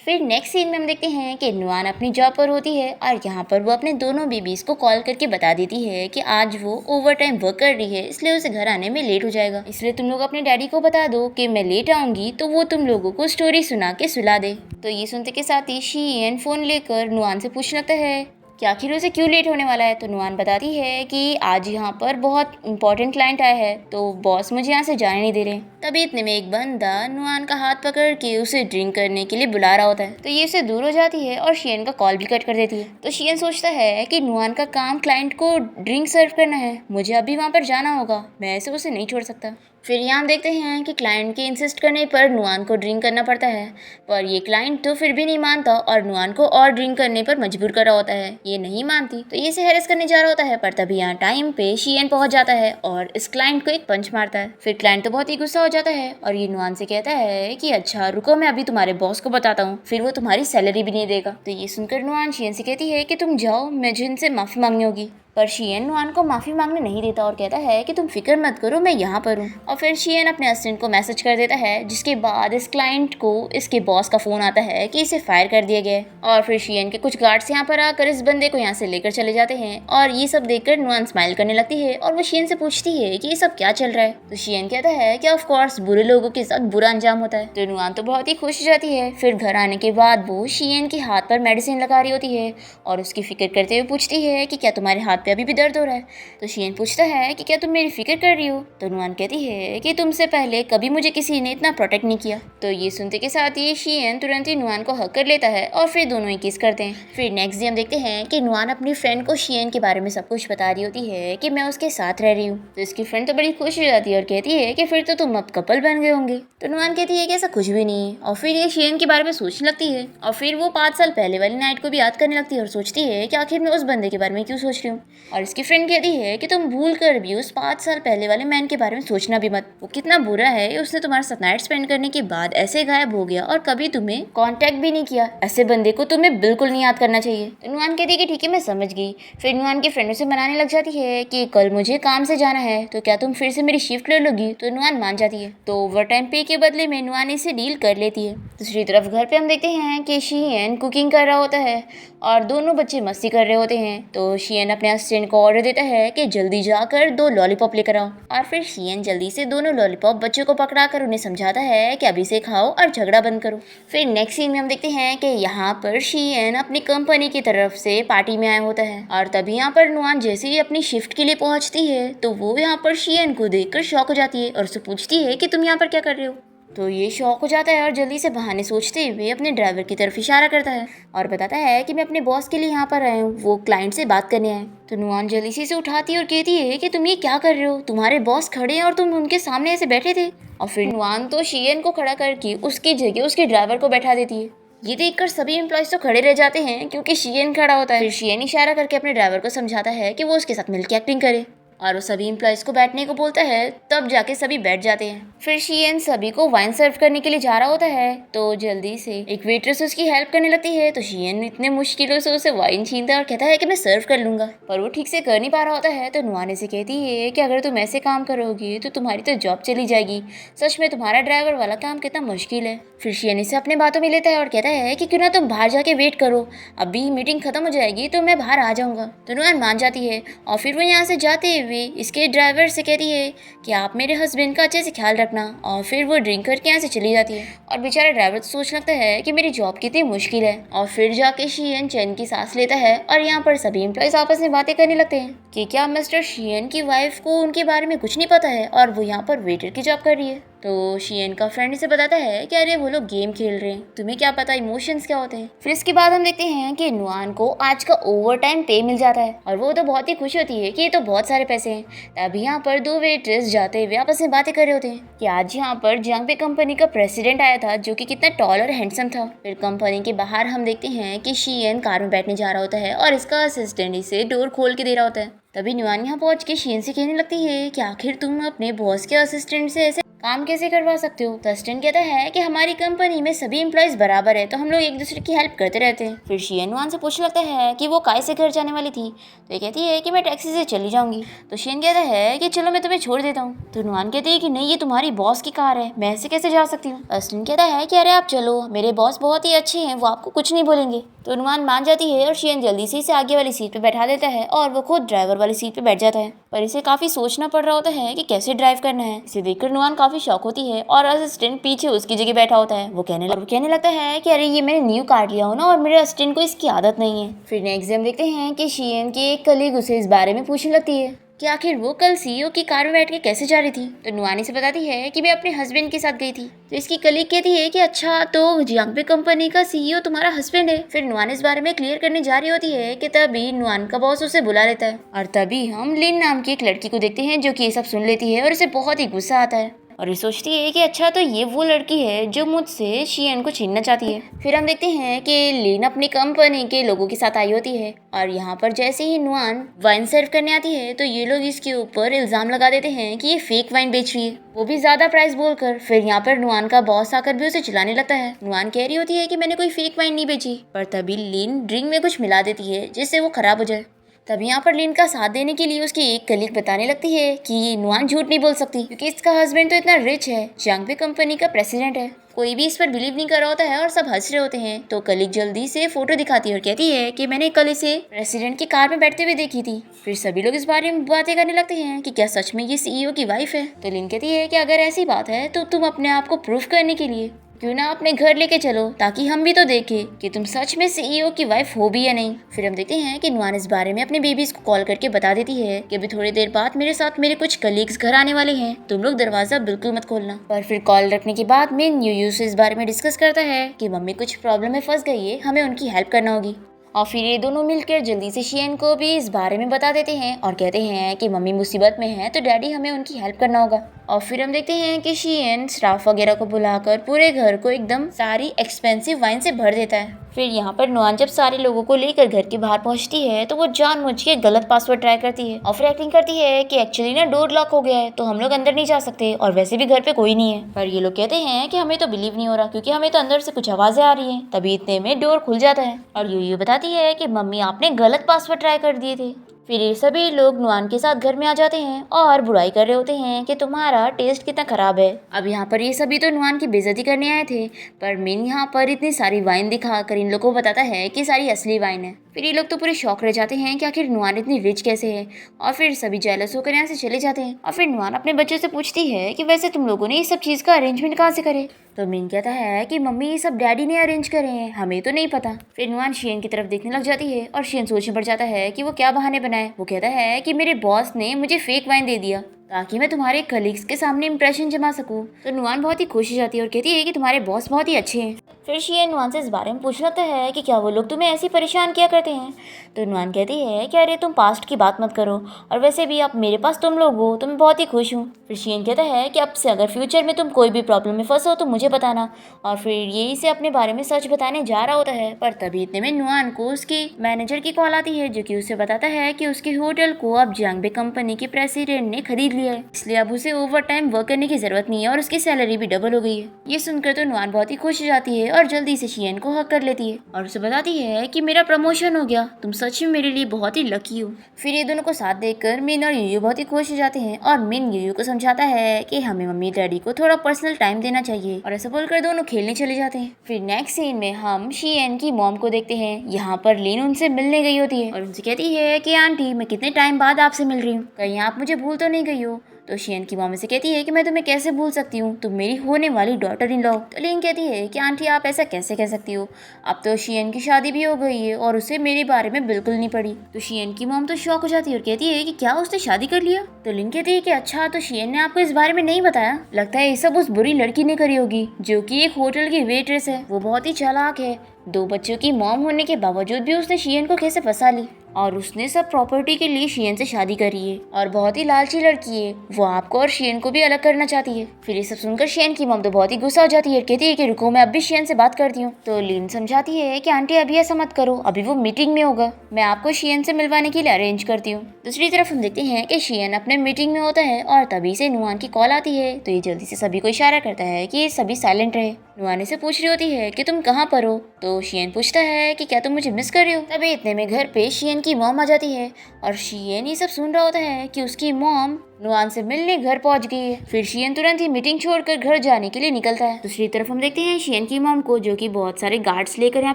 फिर नेक्स्ट सीन में हम देखते हैं कि नुआन अपनी जॉब पर होती है और यहाँ पर वो अपने दोनों बेबीज को कॉल करके बता देती है कि आज वो ओवर टाइम वर्क कर रही है इसलिए उसे घर आने में लेट हो जाएगा, इसलिए तुम लोग अपने डैडी को बता दो कि मैं लेट आऊंगी तो वो तुम लोगों को स्टोरी सुना के सुला दे। तो ये सुनते के साथ ही शियन फोन लेकर नुआन से पूछने लगता है कि आखिर उसे क्यों लेट होने वाला है। तो नुआन बताती है कि आज यहाँ पर बहुत इंपॉर्टेंट क्लाइंट आया है तो बॉस मुझे यहाँ से जाने नहीं दे रहे। तभी इतने में एक बंदा नुआन का हाथ पकड़ के उसे ड्रिंक करने के लिए बुला रहा होता है तो ये उसे दूर हो जाती है और शियन का कॉल भी कट कर देती है। तो शियन सोचता है कि नुआन का काम क्लाइंट को ड्रिंक सर्व करना है, मुझे अभी वहाँ पर जाना होगा, मैं ऐसे उसे नहीं छोड़ सकता। फिर यहाँ हम देखते हैं कि क्लाइंट के इंसिस्ट करने पर नुआन को ड्रिंक करना पड़ता है, पर ये क्लाइंट तो फिर भी नहीं मानता और नुआन को और ड्रिंक करने पर मजबूर कर रहा होता है। ये नहीं मानती तो ये इसे हैरेस करने जा रहा होता है, पर तभी यहाँ टाइम पे शियन पहुंच जाता है और इस क्लाइंट को एक पंच मारता है। फिर क्लाइंट तो बहुत ही गुस्सा हो जाता है और ये नुआन से कहता है कि अच्छा रुको, मैं अभी तुम्हारे बॉस को बताता हूँ, फिर वो तुम्हारी सैलरी भी नहीं देगा। तो ये सुनकर नुआन शियन से कहती है कि तुम जाओ, मुझे इनसे माफी मांगनी होगी। पर शियन नुआन को माफी मांगने नहीं देता और कहता है कि तुम फिक्र मत करो, मैं यहाँ पर हूँ। और फिर शियन अपने असिस्टेंट को मैसेज कर देता है, जिसके बाद इस क्लाइंट को इसके बॉस का फोन आता है कि इसे फायर कर दिया गया है। और फिर शियन के कुछ गार्ड्स यहाँ पर आकर इस बंदे को यहाँ से लेकर चले जाते हैं और ये सब देखकर नुआन स्माइल करने लगती है और वो शियन से पूछती है कि ये सब क्या चल रहा है। तो शियन कहता है कि ऑफ कोर्स बुरे लोगों के साथ बुरा अंजाम होता है। तो नुआन तो बहुत ही खुश हो जाती है। फिर घर आने के बाद वो शियन के हाथ पर मेडिसिन लगा रही होती है और उसकी फिक्र करते हुए पूछती है कि क्या तुम्हारे हाथ पे अभी भी दर्द हो रहा है। तो शियन पूछता है कि क्या तुम मेरी फिक्र कर रही हो। तो नुआन कहती है कि तुमसे पहले कभी मुझे किसी ने इतना प्रोटेक्ट नहीं किया। तो ये सुनते के साथ ही शियन तुरंत ही नुआन को हक कर लेता है और फिर दोनों ही किस करते हैं। फिर नेक्स्ट डे हम देखते हैं कि नुआन अपनी फ्रेंड को शियन के बारे में सब कुछ बता रही होती है कि मैं उसके साथ रह रही हूँ। तो इसकी फ्रेंड तो बड़ी खुश हो जाती है और कहती है कि फिर तो तुम अब कपल बन गए होंगे। तो नुआन कहती है कि ऐसा कुछ भी नहीं है और फिर ये शियन के बारे में सोचने लगती है और फिर वो 5 साल पहले वाली नाइट को भी याद करने लगती है और सोचती है कि आखिर मैं उस बंदे के बारे में क्यों सोच रही हूँ। और इसकी फ्रेंड कहती है कि तुम भूल कर भी उस 5 साल पहले वाले मैन के बारे में सोचना भी मत। वो कितना बुरा है, उसने तुम्हारे साथ नाइट स्पेंड करने के बाद ऐसे गायब हो गया और कभी तुम्हें कांटेक्ट भी नहीं किया। ऐसे बंदे को तुम्हें बिल्कुल नहीं याद करना चाहिए। तो नुआन कहती है कि ठीक है, मैं समझ गई। फिर नुआन की फ्रेंड से मनाने लग जाती है कि कल मुझे काम से जाना है, तो क्या तुम फिर से मेरी शिफ्ट ले लोगी। तो नुआन मान जाती है। तो ओवर टाइम पे के बदले में नुआन इसे डील कर लेती है। दूसरी तरफ घर पे हम देखते हैं कि शियन कुकिंग कर रहा होता है और दोनों बच्चे मस्ती कर रहे होते हैं। तो शियन अपने असिस्टेंट को ऑर्डर देता है कि जल्दी जाकर 2 लॉलीपॉप लेकर आओ और फिर शियन जल्दी से दोनों लॉलीपॉप बच्चों को पकड़ाकर उन्हें समझाता है कि अभी से खाओ और झगड़ा बंद करो। फिर नेक्स्ट सीन में हम देखते हैं कि यहाँ पर शियन अपनी कंपनी की तरफ से पार्टी में आया होता है और तभी यहाँ पर नुआन जैसे ही अपनी शिफ्ट के लिए पहुंचती है तो वो यहाँ पर शियन को देखकर शॉक हो जाती है और उससे पूछती है कि तुम यहाँ पर क्या कर रहे हो। तो ये शॉक हो जाता है और जल्दी से बहाने सोचते हुए अपने ड्राइवर की तरफ इशारा करता है और बताता है कि मैं अपने बॉस के लिए यहाँ पर आया हूँ, वो क्लाइंट से बात करने आए। तो नुआन जल्दी से इसे उठाती है और कहती है कि तुम ये क्या कर रहे हो, तुम्हारे बॉस खड़े हैं और तुम उनके सामने ऐसे बैठे थे। और फिर नुआन तो शियन को खड़ा करके उसकी जगह उसके ड्राइवर को बैठा देती है। ये देखकर सभी एम्प्लॉयज तो खड़े रह जाते हैं क्योंकि शियन खड़ा होता है। फिर शियन इशारा करके अपने ड्राइवर को समझाता है कि वो उसके साथ मिलकर एक्टिंग करे और वो सभी एम्प्लॉयज को बैठने को बोलता है, तब जाके सभी बैठ जाते हैं। फिर शियन सभी को वाइन सर्व करने के लिए जा रहा होता है तो जल्दी से एक वेट्रेस उसकी हेल्प करने लगती है। तो शियन इतने मुश्किलों से उसे वाइन छीनता है और कहता है कि मैं सर्व कर लूंगा, पर वो ठीक से कर नहीं पा रहा होता है। तो नुआन से कहती है कि अगर तुम ऐसे काम करोगी तो तुम्हारी तो जॉब चली जाएगी, सच में तुम्हारा ड्राइवर वाला काम कितना मुश्किल है। फिर शियन इसे अपने बातों में लेता है और कहता है कि क्यों ना तुम बाहर जाके वेट करो, अभी मीटिंग खत्म हो जाएगी तो मैं बाहर आ जाऊंगा। तो नुआन मान जाती है और फिर वो यहाँ से जाते हुए इसके ड्राइवर से कहती है कि आप मेरे हस्बैंड का अच्छे से ख्याल रखना, और फिर वो ड्रिंक करके यहाँ से चली जाती है। और बेचारा ड्राइवर तो सोच लगता है कि मेरी जॉब कितनी मुश्किल है। और फिर जाके शियन चैन की सांस लेता है और यहाँ पर सभी एम्प्लॉयज आपस में बातें करने लगते हैं कि क्या मिस्टर शियन की वाइफ को उनके बारे में कुछ नहीं पता है और वो यहाँ पर वेटर की जॉब कर रही है। तो शियन का फ्रेंड इसे बताता है कि अरे वो लोग गेम खेल रहे हैं, तुम्हें क्या पता इमोशंस क्या होते हैं। फिर इसके बाद हम देखते हैं कि नुआन को आज का ओवर टाइम पे मिल जाता है और वो तो बहुत ही खुश होती है कि ये तो बहुत सारे पैसे हैं। तभी यहाँ पर 2 वेटर्स जाते हुए आपस में बातें कर रहे होते हैं कि आज यहाँ पर जंगपे कंपनी का प्रेसिडेंट आया था जो कि कितना टॉल और हैंडसम था। फिर कंपनी के बाहर हम देखते हैं कि शियन कार में बैठने जा रहा होता है और इसका असिस्टेंट इसे डोर खोल के दे रहा होता है। तभी नुआन यहाँ पहुंच के शियन से कहने लगती है कि आखिर तुम अपने बॉस के असिस्टेंट से ऐसे काम कैसे करवा सकते हो। तो असिस्टेंट कहता है कि हमारी कंपनी में सभी एम्प्लॉयज बराबर है तो हम लोग एक दूसरे की हेल्प करते रहते हैं। फिर शियन नुआन से पूछने लगता है कि वो काय से घर जाने वाली थी। तो ये कहती है कि मैं टैक्सी से चली जाऊंगी। तो शियन कहता है कि चलो मैं तुम्हें छोड़ देता हूँ। तो नुआन कहती है कि नहीं, ये तुम्हारी बॉस की कार है, मैं ऐसे कैसे जा सकती हूँ। असिस्टेंट कहता है कि अरे आप चलो, मेरे बॉस बहुत ही अच्छे हैं, वो आपको कुछ नहीं बोलेंगे। तो नुआन मान जाती है और शियन जल्दी से इसे आगे वाली सीट पे बैठा देता है और वो खुद ड्राइवर वाली सीट पे बैठ जाता है। पर इसे काफी सोचना पड़ रहा होता है कि कैसे ड्राइव करना है। इसे देखकर नुआन काफी शॉक होती है और असिस्टेंट पीछे उसकी जगह बैठा होता है। वो कहने लगता है कि अरे ये मैंने न्यू कार लिया हो ना और मेरे असिस्टेंट को इसकी आदत नहीं है। फिर नेक्स्ट डे हम देखते हैं कि शियन की एक कलीग उसे इस बारे में पूछने लगती है कि आखिर वो कल सीईओ की कार में बैठ के कैसे जा रही थी। तो नुआन से बताती है कि मैं अपने हस्बैंड के साथ गई थी। तो इसकी कलीग कहती है कि अच्छा तो जियांगपे कंपनी का सीईओ तुम्हारा हस्बैंड है। फिर नुआन इस बारे में क्लियर करने जा रही होती है कि तभी नुआन का बॉस उसे बुला लेता है और तभी हम लिन नाम की एक लड़की को देखते हैं जो कि ये सब सुन लेती है और इसे बहुत ही गुस्सा आता है और ये सोचती है कि अच्छा तो ये वो लड़की है जो मुझसे शियन को छीनना चाहती है। फिर हम देखते हैं कि लिन अपनी कंपनी के लोगों के साथ आई होती है और यहाँ पर जैसे ही नुआन वाइन सर्व करने आती है तो ये लोग इसके ऊपर इल्जाम लगा देते हैं कि ये फेक वाइन बेच रही है, वो भी ज्यादा प्राइस बोलकर। फिर यहाँ पर नुआन का बॉस आकर भी उसे चिल्लाने लगता है। नुआन कह रही होती है कि मैंने कोई फेक वाइन नहीं बेची, पर तभी लिन ड्रिंक में कुछ मिला देती है जिससे वो खराब हो जाए। तब यहाँ पर लिन का साथ देने के लिए उसकी एक कलीग बताने लगती है कि नुआन झूठ नहीं बोल सकती क्योंकि इसका हस्बैंड तो इतना रिच है, जियांगपे कंपनी का प्रेसिडेंट है। कोई भी इस पर बिलीव नहीं कर रहा होता है और सब हंस रहे होते हैं। तो कलीग जल्दी से फोटो दिखाती है और कहती है कि मैंने कल इसे प्रेसिडेंट की कार में बैठते हुए देखी थी। फिर सभी लोग इस बारे में बातें करने लगते हैं कि क्या सच में ये सीईओ की वाइफ है। तो लिन कहती है कि अगर ऐसी बात है तो तुम अपने आप को प्रूफ करने के लिए क्यों ना अपने घर लेके चलो ताकि हम भी तो देखें कि तुम सच में सीईओ की वाइफ हो भी या नहीं। फिर हम देखते हैं कि नुआन इस बारे में अपने बेबीज को कॉल करके बता देती है कि अभी थोड़ी देर बाद मेरे साथ मेरे कुछ कलीग्स घर आने वाले हैं, तुम लोग दरवाजा बिल्कुल मत खोलना। पर फिर कॉल रखने के बाद मिन यूयू से इस बारे में डिस्कस करता है कि मम्मी कुछ प्रॉब्लम में फंस गई है, हमें उनकी हेल्प करना होगी। और फिर ये दोनों मिलकर जल्दी से शियन को भी इस बारे में बता देते हैं और कहते हैं कि मम्मी मुसीबत में है तो डैडी हमें उनकी हेल्प करना होगा। और फिर हम देखते हैं कि शियन स्टाफ वगैरह को बुलाकर पूरे घर को एकदम सारी एक्सपेंसिव वाइन से भर देता है। फिर यहाँ पर नुआन जब सारे लोगों को लेकर घर के बाहर पहुंचती है तो वो जानबूझ के गलत पासवर्ड ट्राई करती है और फिर एक्टिंग करती है कि एक्चुअली ना डोर लॉक हो गया है तो हम लोग अंदर नहीं जा सकते और वैसे भी घर पे कोई नहीं है। पर ये लोग कहते हैं कि हमें तो बिलीव नहीं हो रहा क्योंकि हमें तो अंदर से कुछ आवाजें आ रही हैं। तभी इतने में डोर खुल जाता है और यूयू बताती है कि मम्मी आपने गलत पासवर्ड ट्राई कर दिए थे। फिर ये सभी लोग नुआन के साथ घर में आ जाते हैं और बुराई कर रहे होते हैं कि तुम्हारा टेस्ट कितना खराब है। अब यहाँ पर ये सभी तो नुआन की बेइज्जती करने आए थे, पर मिन यहाँ पर इतनी सारी वाइन दिखाकर इन लोगों को बताता है कि सारी असली वाइन है। फिर ये लोग तो पूरे शौक रह जाते हैं कि आखिर नुआन इतनी रिच कैसे है और फिर सभी जेलस होकर यहाँ से चले जाते हैं। और फिर नुआन अपने बच्चों से पूछती है कि वैसे तुम लोगों ने ये सब चीज़ का अरेंजमेंट कहाँ से करे। तो मिन कहता है कि मम्मी ये सब डैडी ने अरेंज करे हैं, हमें तो नहीं पता। फिर नुआन शियन की तरफ देखने लग जाती है और शियन सोचने पड़ जाता है कि वो क्या बहाने बनाए। वो कहता है कि मेरे बॉस ने मुझे फेक वाइन दे दिया ताकि मैं तुम्हारे कलीग्स के सामने इंप्रेशन जमा सकूं। तो नुआन बहुत ही खुश हो जाती है और कहती है कि तुम्हारे बॉस बहुत ही अच्छे हैं। फिर शियन नुआन से इस बारे में पूछ लेता है कि क्या वो लोग तुम्हें ऐसे परेशान किया करते हैं। तो नुआन कहती है कि अरे तुम पास्ट की बात मत करो और वैसे भी अब मेरे पास तुम लोग हो तो मैं बहुत ही खुश हूँ। फिर शियन कहता है कि अब से अगर फ्यूचर में तुम कोई भी प्रॉब्लम में फंसो तो मुझे बताना। और फिर यही से अपने बारे में सच बताने जा रहा होता है, पर तभी इतने में नुआन को उसके मैनेजर की कॉल आती है जो कि उसे बताता है कि उसके होटल को अब जियांगपे कंपनी के प्रेसिडेंट ने खरीद लिया है, इसलिए अब उसे ओवर टाइम वर्क करने की जरूरत नहीं है और उसकी सैलरी भी डबल हो गई है। ये सुनकर तो नुआन बहुत ही खुश हो जाती है और जल्दी से शियन को हक कर लेती है और उसे बताती है कि मेरा प्रमोशन हो गया, तुम सच में मेरे लिए बहुत ही लकी हो। फिर ये दोनों को साथ देखकर मिन और यूयू बहुत ही खुश हो जाते हैं और मिन यूयू को समझाता है कि हमें मम्मी डैडी को थोड़ा पर्सनल टाइम देना चाहिए और ऐसा बोलकर दोनों खेलने चले जाते हैं। फिर नेक्स्ट सीन में हम शियन की मॉम को देखते हैं। यहाँ पर लिन उनसे मिलने गई होती है और उनसे कहती है कि आंटी मैं कितने टाइम बाद आपसे मिल रही हूँ, कहीं आप मुझे भूल तो नहीं गई हो। तो शियन की मॉम से कहती है कि मैं तुम्हें कैसे भूल सकती हूँ, तुम मेरी होने वाली डॉटर इन लॉ। तो लिन कहती है कि आंटी आप ऐसा कैसे कह सकती हो, अब तो शियन की शादी भी हो गई है और उसे मेरे बारे में बिल्कुल नहीं पड़ी। तो शियन की मॉम तो शॉक हो जाती है और कहती है कि क्या उसने शादी कर लिया। तो लिन कहती है कि अच्छा तो शियन ने आपको इस बारे में नहीं बताया, लगता है ये सब उस बुरी लड़की ने करी होगी जो कि एक होटल की वेट्रेस है, वो बहुत ही चालाक है। 2 बच्चों की मॉम होने के बावजूद भी उसने शियन को कैसे फंसा ली और उसने सब प्रॉपर्टी के लिए शियन से शादी करी है और बहुत ही लालची लड़की है, वो आपको और शियन को भी अलग करना चाहती है। फिर ये सब सुनकर शियन की मॉम तो बहुत ही गुस्सा हो जाती है, कहती है कि रुको मैं अब भी शियन से बात करती हूँ। तो लिन समझाती है कि आंटी अभी ऐसा मत करो, अभी वो मीटिंग में होगा, मैं आपको शियन से मिलवाने के लिए अरेंज करती हूँ। दूसरी तरफ हम देखते हैं कि शियन अपने मीटिंग में होता है और तभी से नुआन की कॉल आती है। तो ये जल्दी से सभी को इशारा करता है कि ये सभी साइलेंट रहे। नुआन से पूछ रही होती है कि तुम कहाँ पर हो। तो शियन पूछता है कि क्या तुम मुझे मिस कर रही हो। तभी इतने में घर पे शियन की मॉम आ जाती है और शियन ये सब सुन रहा होता है कि उसकी मॉम नुआन से मिलने घर पहुंच गई है। फिर शियन तुरंत ही मीटिंग छोड़कर घर जाने के लिए निकलता है। दूसरी तरफ हम देखते हैं शियन की मॉम को जो कि बहुत सारे गार्ड्स लेकर यहाँ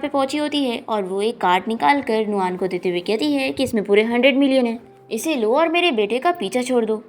पे पहुंची होती है और वो एक कार्ड निकाल कर नुआन को देते हुए कहती है कि इसमें पूरे 100 मिलियन है, इसे लो और मेरे बेटे का पीछा छोड़ दो।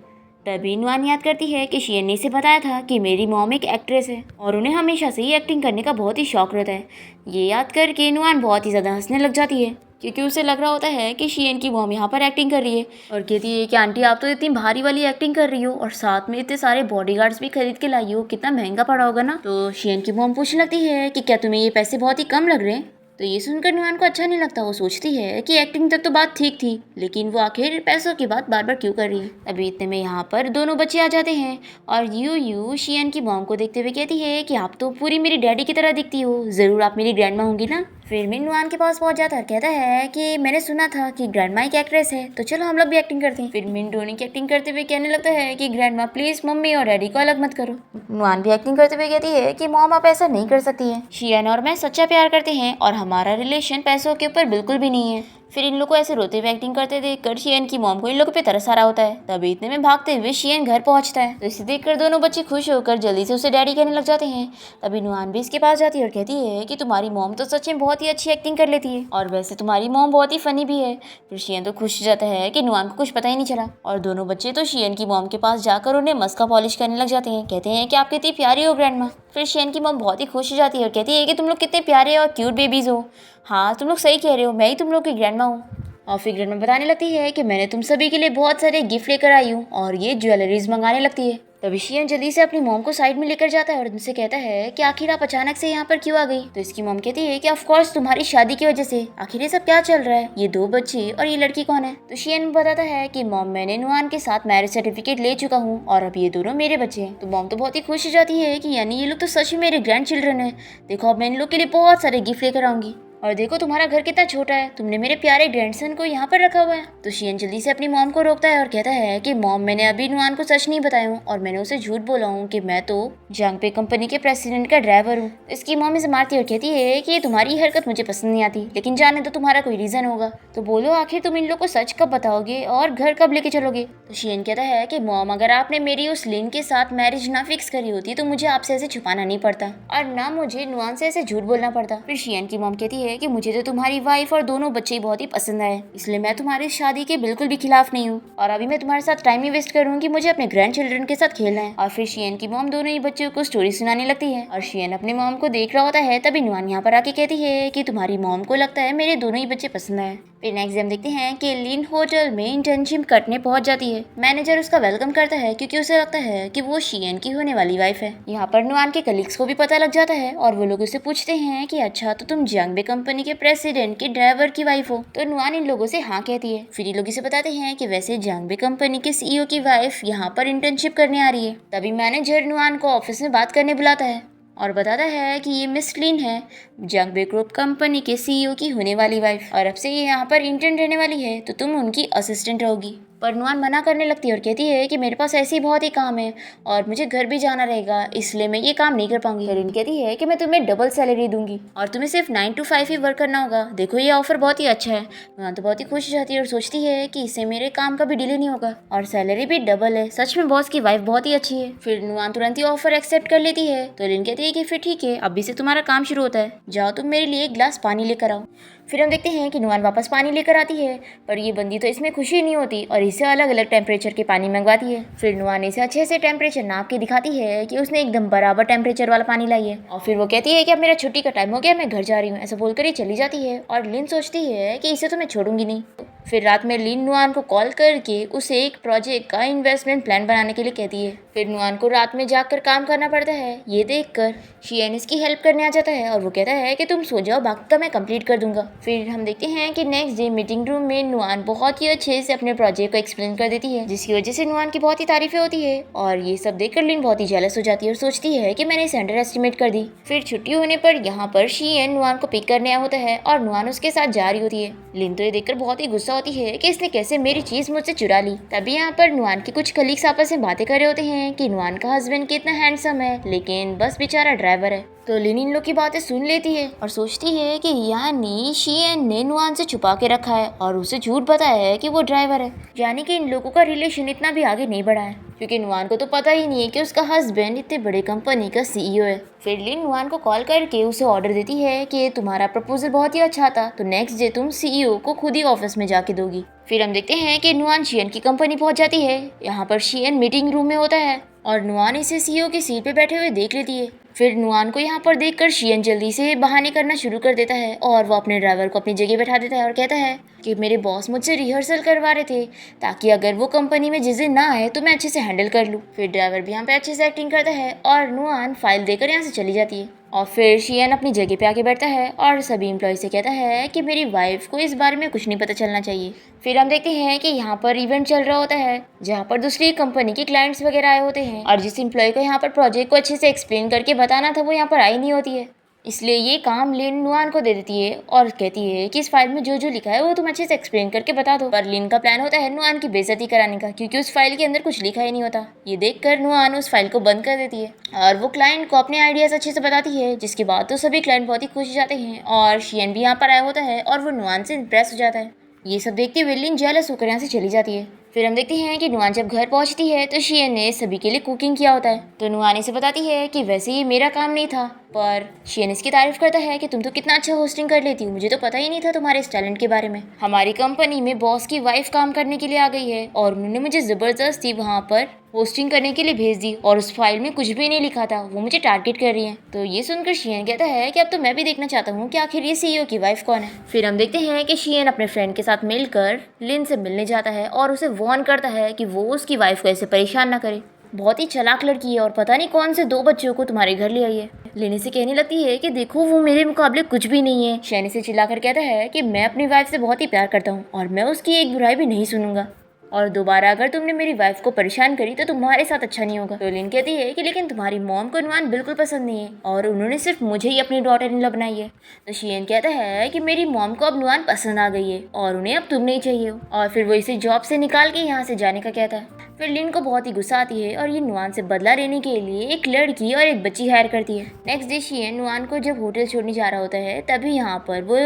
तभी नुआन याद करती है कि शियन ने इसे बताया था कि मेरी मॉम एक एक्ट्रेस है और उन्हें हमेशा से ही एक्टिंग करने का बहुत ही शौक रहता है। ये याद करके नुआन बहुत ही ज़्यादा हंसने लग जाती है क्योंकि उसे लग रहा होता है कि शियन की मॉम यहाँ पर एक्टिंग कर रही है और कहती है कि आंटी आप तो इतनी भारी वाली एक्टिंग कर रही हो और साथ में इतने सारे बॉडीगार्ड्स भी खरीद के लाई हो, कितना महंगा पड़ा होगा ना। तो शियन की मॉम पूछने लगती है कि क्या तुम्हें ये पैसे बहुत ही कम लग रहे हैं। तो ये सुनकर नुआन को अच्छा नहीं लगता। वो सोचती है कि एक्टिंग तक तो बात ठीक थी, लेकिन वो आखिर पैसों की बात बार बार क्यों कर रही है। अभी इतने में यहाँ पर दोनों बच्चे आ जाते हैं और यू शियन की मॉम को देखते हुए कहती है कि आप तो पूरी मेरी डैडी की तरह दिखती हो, जरूर आप मेरी ग्रैंडमा होंगी ना। फिर मिन नुआन के पास पहुंच जाता है, कहता है कि मैंने सुना था कि ग्रैंडमा एक एक्ट्रेस है, तो चलो हम लोग भी एक्टिंग करते हैं। फिर मिन रोनी की एक्टिंग करते हुए कहने लगता है कि ग्रैंडमा प्लीज मम्मी और डैडी को अलग मत करो। नुआन भी एक्टिंग करते हुए कहती है कि मॉम आप ऐसा नहीं कर सकती है, शियन और मैं सच्चा प्यार करते हैं और हमारा रिलेशन पैसों के ऊपर बिल्कुल भी नहीं है। फिर इन लोग को ऐसे रोते हुए एक्टिंग करते देखकर शियन की मॉम को इन लोगों पे तरस आ रहा होता है। तभी इतने में भागते हुए शियन घर पहुंचता है, तो इसे देखकर दोनों बच्चे खुश होकर जल्दी से उसे डैडी कहने लग जाते हैं। तभी नुआन भी इसके पास जाती है और कहती है कि तुम्हारी मॉम तो सच में बहुत ही अच्छी एक्टिंग कर लेती है और वैसे तुम्हारी मॉम बहुत ही फनी भी है। फिर शियन तो खुश हो जाता है कि नुआन को कुछ पता ही नहीं चला और दोनों बच्चे तो शियन की मॉम के पास जाकर उन्हें मस्का पॉलिश करने लग जाते हैं। कहते हैं कि आप कितनी प्यारी हो ग्रैंडमा। फिर शियन की मॉम बहुत ही खुश हो जाती है और कहती है कि तुम लोग कितने प्यारे और क्यूट बेबीज हो। हाँ तुम लोग सही कह रहे हो, मैं ही तुम लोग की ग्रैंडमा हूँ। और फिर ग्रैंडमा बताने लगती है कि मैंने तुम सभी के लिए बहुत सारे गिफ्ट लेकर आई हूँ और ये ज्वेलरीज मंगाने लगती है। तभी शियन जल्दी से अपनी मॉम को साइड में लेकर जाता है और उनसे कहता है कि आखिर आप अचानक से यहाँ पर क्यों आ गई। तो इसकी मॉम कहती है कि ऑफ कोर्स तुम्हारी शादी की वजह से। आखिर ये सब क्या चल रहा है, ये दो बच्चे और ये लड़की कौन है। तो शियन बताता है कि मॉम मैंने नुआन के साथ मैरिज सर्टिफिकेट ले चुका हूँ और अब ये दोनों मेरे बच्चे हैं। तो मॉम तो बहुत ही खुश हो जाती है कि यानी ये लोग तो सच में मेरे ग्रैंड चिल्ड्रन है। देखो अब मैं इन लोग के लिए बहुत सारे गिफ्ट लेकर आऊंगी और देखो तुम्हारा घर कितना छोटा है, तुमने मेरे प्यारे ग्रैंडसन को यहाँ पर रखा हुआ है। तो शियन जल्दी से अपनी मॉम को रोकता है और कहता है कि मॉम मैंने अभी नुआन को सच नहीं बताया हूँ और मैंने उसे झूठ बोला हूँ कि मैं तो जांगपे कंपनी के प्रेसिडेंट का ड्राइवर हूँ। इसकी मॉम इसे मारती है और कहती है कि तुम्हारी हरकत मुझे पसंद नहीं आती, लेकिन जाने तो तुम्हारा कोई रीजन होगा। तो बोलो आखिर तुम इन लोग को सच कब बताओगे और घर कब लेके चलोगे। तो शियन कहता है कि मॉम अगर आपने मेरी उस लिन के साथ मैरिज ना फिक्स करी होती तो मुझे आपसे ऐसे छुपाना नहीं पड़ता और ना मुझे नुआन से ऐसे झूठ बोलना पड़ता। फिर शियन की मॉम कहती है कि मुझे तो तुम्हारी वाइफ और दोनों बच्चे बहुत ही पसंद आए, इसलिए मैं तुम्हारी शादी के बिल्कुल भी खिलाफ नहीं हूँ और अभी मैं तुम्हारे साथ टाइम ही वेस्ट करूंगी, मुझे अपने ग्रैंड चिल्ड्रन के साथ खेलना है। और फिर शियन की मॉम दोनों ही बच्चों को स्टोरी सुनाने लगती है और शियन अपनी मॉम को देख रहा होता है। तभी नुआन यहाँ पर आके कहती है कि तुम्हारी मॉम को लगता है मेरे दोनों ही बच्चे पसंद आए। फिर नेक्स्ट हम देखते हैं कि लिन होटल में इंटर्नशिप करने पहुंच जाती है। मैनेजर उसका वेलकम करता है क्योंकि उसे लगता है कि वो शियन की होने वाली वाइफ है। यहाँ पर नुआन के कलीग्स को भी पता लग जाता है और वो लोग उससे पूछते हैं कि अच्छा तो तुम जांगबे कंपनी के प्रेसिडेंट के ड्राइवर की वाइफ हो। तो नुआन इन लोगों से हाँ कहती है। फिर ये लोग इसे बताते हैं कि वैसे जांगबे कंपनी के सीईओ की वाइफ यहाँ पर इंटर्नशिप करने आ रही है। तभी मैनेजर नुआन को ऑफिस में बात करने बुलाता है और बताता है कि ये मिस लिन है, जांगबे ग्रुप कंपनी के सीईओ की होने वाली वाइफ और अब से ये यहाँ पर इंटर्न रहने वाली है, तो तुम उनकी असिस्टेंट रहोगी। पर नुआन मना करने लगती है और कहती है कि मेरे पास ऐसे ही बहुत ही काम है और मुझे घर भी जाना रहेगा, इसलिए मैं ये काम नहीं कर पाऊंगी। लिन कहती है कि मैं तुम्हें डबल सैलरी दूंगी और तुम्हें सिर्फ 9 to 5 ही वर्क करना होगा। देखो ये ऑफर बहुत ही अच्छा है। नुआन तो बहुत ही खुश हो जाती है और सोचती है कि इससे मेरे काम का भी डिले नहीं होगा और सैलरी भी डबल है। सच में बॉस की वाइफ बहुत ही अच्छी है। फिर नुआन तुरंत ही ऑफर एक्सेप्ट कर लेती है। तो लिन कहती है कि फिर ठीक है, अभी से तुम्हारा काम शुरू होता है, जाओ तुम मेरे लिए एक गिलास पानी लेकर आओ। फिर हम देखते हैं कि नुआन वापस पानी लेकर आती है, पर ये बंदी तो इसमें खुशी नहीं होती और इसे अलग अलग टेम्परेचर के पानी मंगवाती है। फिर नुआन इसे अच्छे से टेम्परेचर नाप के दिखाती है कि उसने एकदम बराबर टेम्परेचर वाला पानी लाई है और फिर वो कहती है कि अब मेरा छुट्टी का टाइम हो गया, मैं घर जा रही हूँ। ऐसा बोलकर ये चली जाती है और लिन सोचती है कि इसे तो मैं छोड़ूंगी नहीं। फिर रात में लिन नुआन को कॉल करके उसे एक प्रोजेक्ट का इन्वेस्टमेंट प्लान बनाने के लिए कहती है। फिर नुआन को रात में जाकर काम करना पड़ता है। ये देखकर शियन इसकी हेल्प करने आ जाता है और वो कहता है कि तुम सो जाओ, बाकी का मैं कंप्लीट कर दूंगा। फिर हम देखते हैं कि नेक्स्ट डे मीटिंग रूम में नुआन बहुत ही अच्छे से अपने प्रोजेक्ट को एक्सप्लेन कर देती है, जिसकी वजह से नुआन की बहुत ही तारीफें होती है और ये सब देखकर लिन बहुत ही जेलस हो जाती है और सोचती है कि मैंने इसे अंडर एस्टिमेट कर दी। फिर छुट्टी होने पर यहाँ पर शियन नुआन को पिक करने आया होता है और नुआन उसके साथ जा रही होती है। लिन तो ये देखकर बहुत ही गुस्सा होती है कि इसने कैसे मेरी चीज मुझसे चुरा ली। तभी यहाँ पर नुआन के कुछ कलीग्स आपस में बातें कर रहे होते हैं कि नुआन का हस्बैंड कितना हैंडसम है, लेकिन बस बेचारा ड्राइवर है। तो लिन इन लोग की बातें सुन लेती है और सोचती है कि यानी शियन ने नुआन से छुपा के रखा है और उसे झूठ बताया है कि वो ड्राइवर है, यानी कि इन लोगों का रिलेशन इतना भी आगे नहीं बढ़ा है, क्योंकि नुआन को तो पता ही नहीं है कि उसका हस्बैंड इतने बड़े कंपनी का सीईओ है। फिर लिन नुआन को कॉल करके उसे ऑर्डर देती है कि तुम्हारा प्रपोजल बहुत ही अच्छा था, तो नेक्स्ट डे तुम सीईओ को खुद ही ऑफिस में जाके दोगी। फिर हम देखते हैं कि नुआन शियन की कंपनी पहुंच जाती है। यहाँ पर शियन मीटिंग रूम में होता है और नुआन इसे सीईओ की सीट पे बैठे हुए देख लेती है। फिर नुआन को यहाँ पर देखकर शियन जल्दी से बहाने करना शुरू कर देता है और वो अपने ड्राइवर को अपनी जगह बैठा देता है और कहता है कि मेरे बॉस मुझसे रिहर्सल करवा रहे थे ताकि अगर वो कंपनी में जिस दिन ना आए तो मैं अच्छे से हैंडल कर लूँ। फिर ड्राइवर भी यहाँ पे अच्छे से एक्टिंग करता है और नुआन फाइल देकर यहाँ से चली जाती है और फिर शियन अपनी जगह पे आके बैठता है और सभी एम्प्लॉय से कहता है कि मेरी वाइफ को इस बारे में कुछ नहीं पता चलना चाहिए। फिर हम देखते हैं कि यहाँ पर इवेंट चल रहा होता है जहाँ पर दूसरी कंपनी के क्लाइंट्स वगैरह आए होते हैं और जिस एम्प्लॉय को यहाँ पर प्रोजेक्ट को अच्छे से एक्सप्लेन करके बताना था वो यहाँ पर आई नहीं होती है। इसलिए ये काम लिन नुआन को दे देती है और कहती है कि इस फाइल में जो जो लिखा है वो तुम अच्छे से एक्सप्लेन करके बता दो। पर लिन का प्लान होता है नुआन की बेइज्जती कराने का, क्योंकि उस फाइल के अंदर कुछ लिखा ही नहीं होता। ये देखकर नुआन उस फाइल को बंद कर देती है और वो क्लाइंट को अपने आइडियाज अच्छे से बताती है, जिसके बाद तो सभी क्लाइंट बहुत ही खुश हो जाते हैं और शियन भी यहाँ पर आया होता है और वो नुआन से इम्प्रेस हो जाता है। ये सब देखते हुए लिन जेलस होकर यहाँ से चली जाती है। फिर हम देखते हैं कि नुआन जब घर पहुंचती है तो शियन ने सभी के लिए कुकिंग किया होता है। तो नुआन इसे बताती है कि वैसे ये मेरा काम नहीं था, पर शियन इसकी तारीफ करता है कि तुम तो कितना अच्छा होस्टिंग कर लेती हो, मुझे तो पता ही नहीं था तुम्हारे इस टैलेंट के बारे में। हमारी कंपनी में बॉस की वाइफ काम करने के लिए आ गई है और उन्होंने मुझे जबरदस्ती वहाँ पर होस्टिंग करने के लिए भेज दी और उस फाइल में कुछ भी नहीं लिखा था, वो मुझे टारगेट कर रही है। तो ये सुनकर शियन कहता है कि अब तो मैं भी देखना चाहता हूँ कि आखिर ये सीईओ की वाइफ कौन है। फिर हम देखते हैं कि शियन अपने फ्रेंड के साथ मिलकर लिन से मिलने जाता है और उसे वार्न करता है कि वो उसकी वाइफ को ऐसे परेशान ना करे। बहुत ही चालाक लड़की है और पता नहीं कौन से 2 बच्चों को तुम्हारे घर ले आई है। लिन से कहने लगती है कि देखो वो मेरे मुकाबले कुछ भी नहीं है। शियन से चिल्लाकर कहता है कि मैं अपनी वाइफ से बहुत ही प्यार करता हूँ और मैं उसकी एक बुराई भी नहीं सुनूंगा और दोबारा अगर तुमने मेरी वाइफ को परेशान करी तो तुम्हारे साथ अच्छा नहीं होगा। तो लिन कहती है कि लेकिन तुम्हारी मॉम को नुआन बिल्कुल पसंद नहीं है और उन्होंने सिर्फ मुझे ही अपनी डॉटर इन लॉ बनाई है। तो शियन कहता है कि मेरी मॉम को अब नुआन पसंद आ गई है और उन्हें अब तुम नहीं चाहिए हो, और फिर वो इसे जॉब से निकाल के यहाँ से जाने का कहता है। फिर लिन को बहुत ही गुस्सा आती है और ये नुआन से बदला लेने के लिए एक लड़की और एक बच्ची हायर करती है। नेक्स्ट डे शियन नुआन को जब होटल छोड़ने जा रहा होता है तभी यहाँ पर वो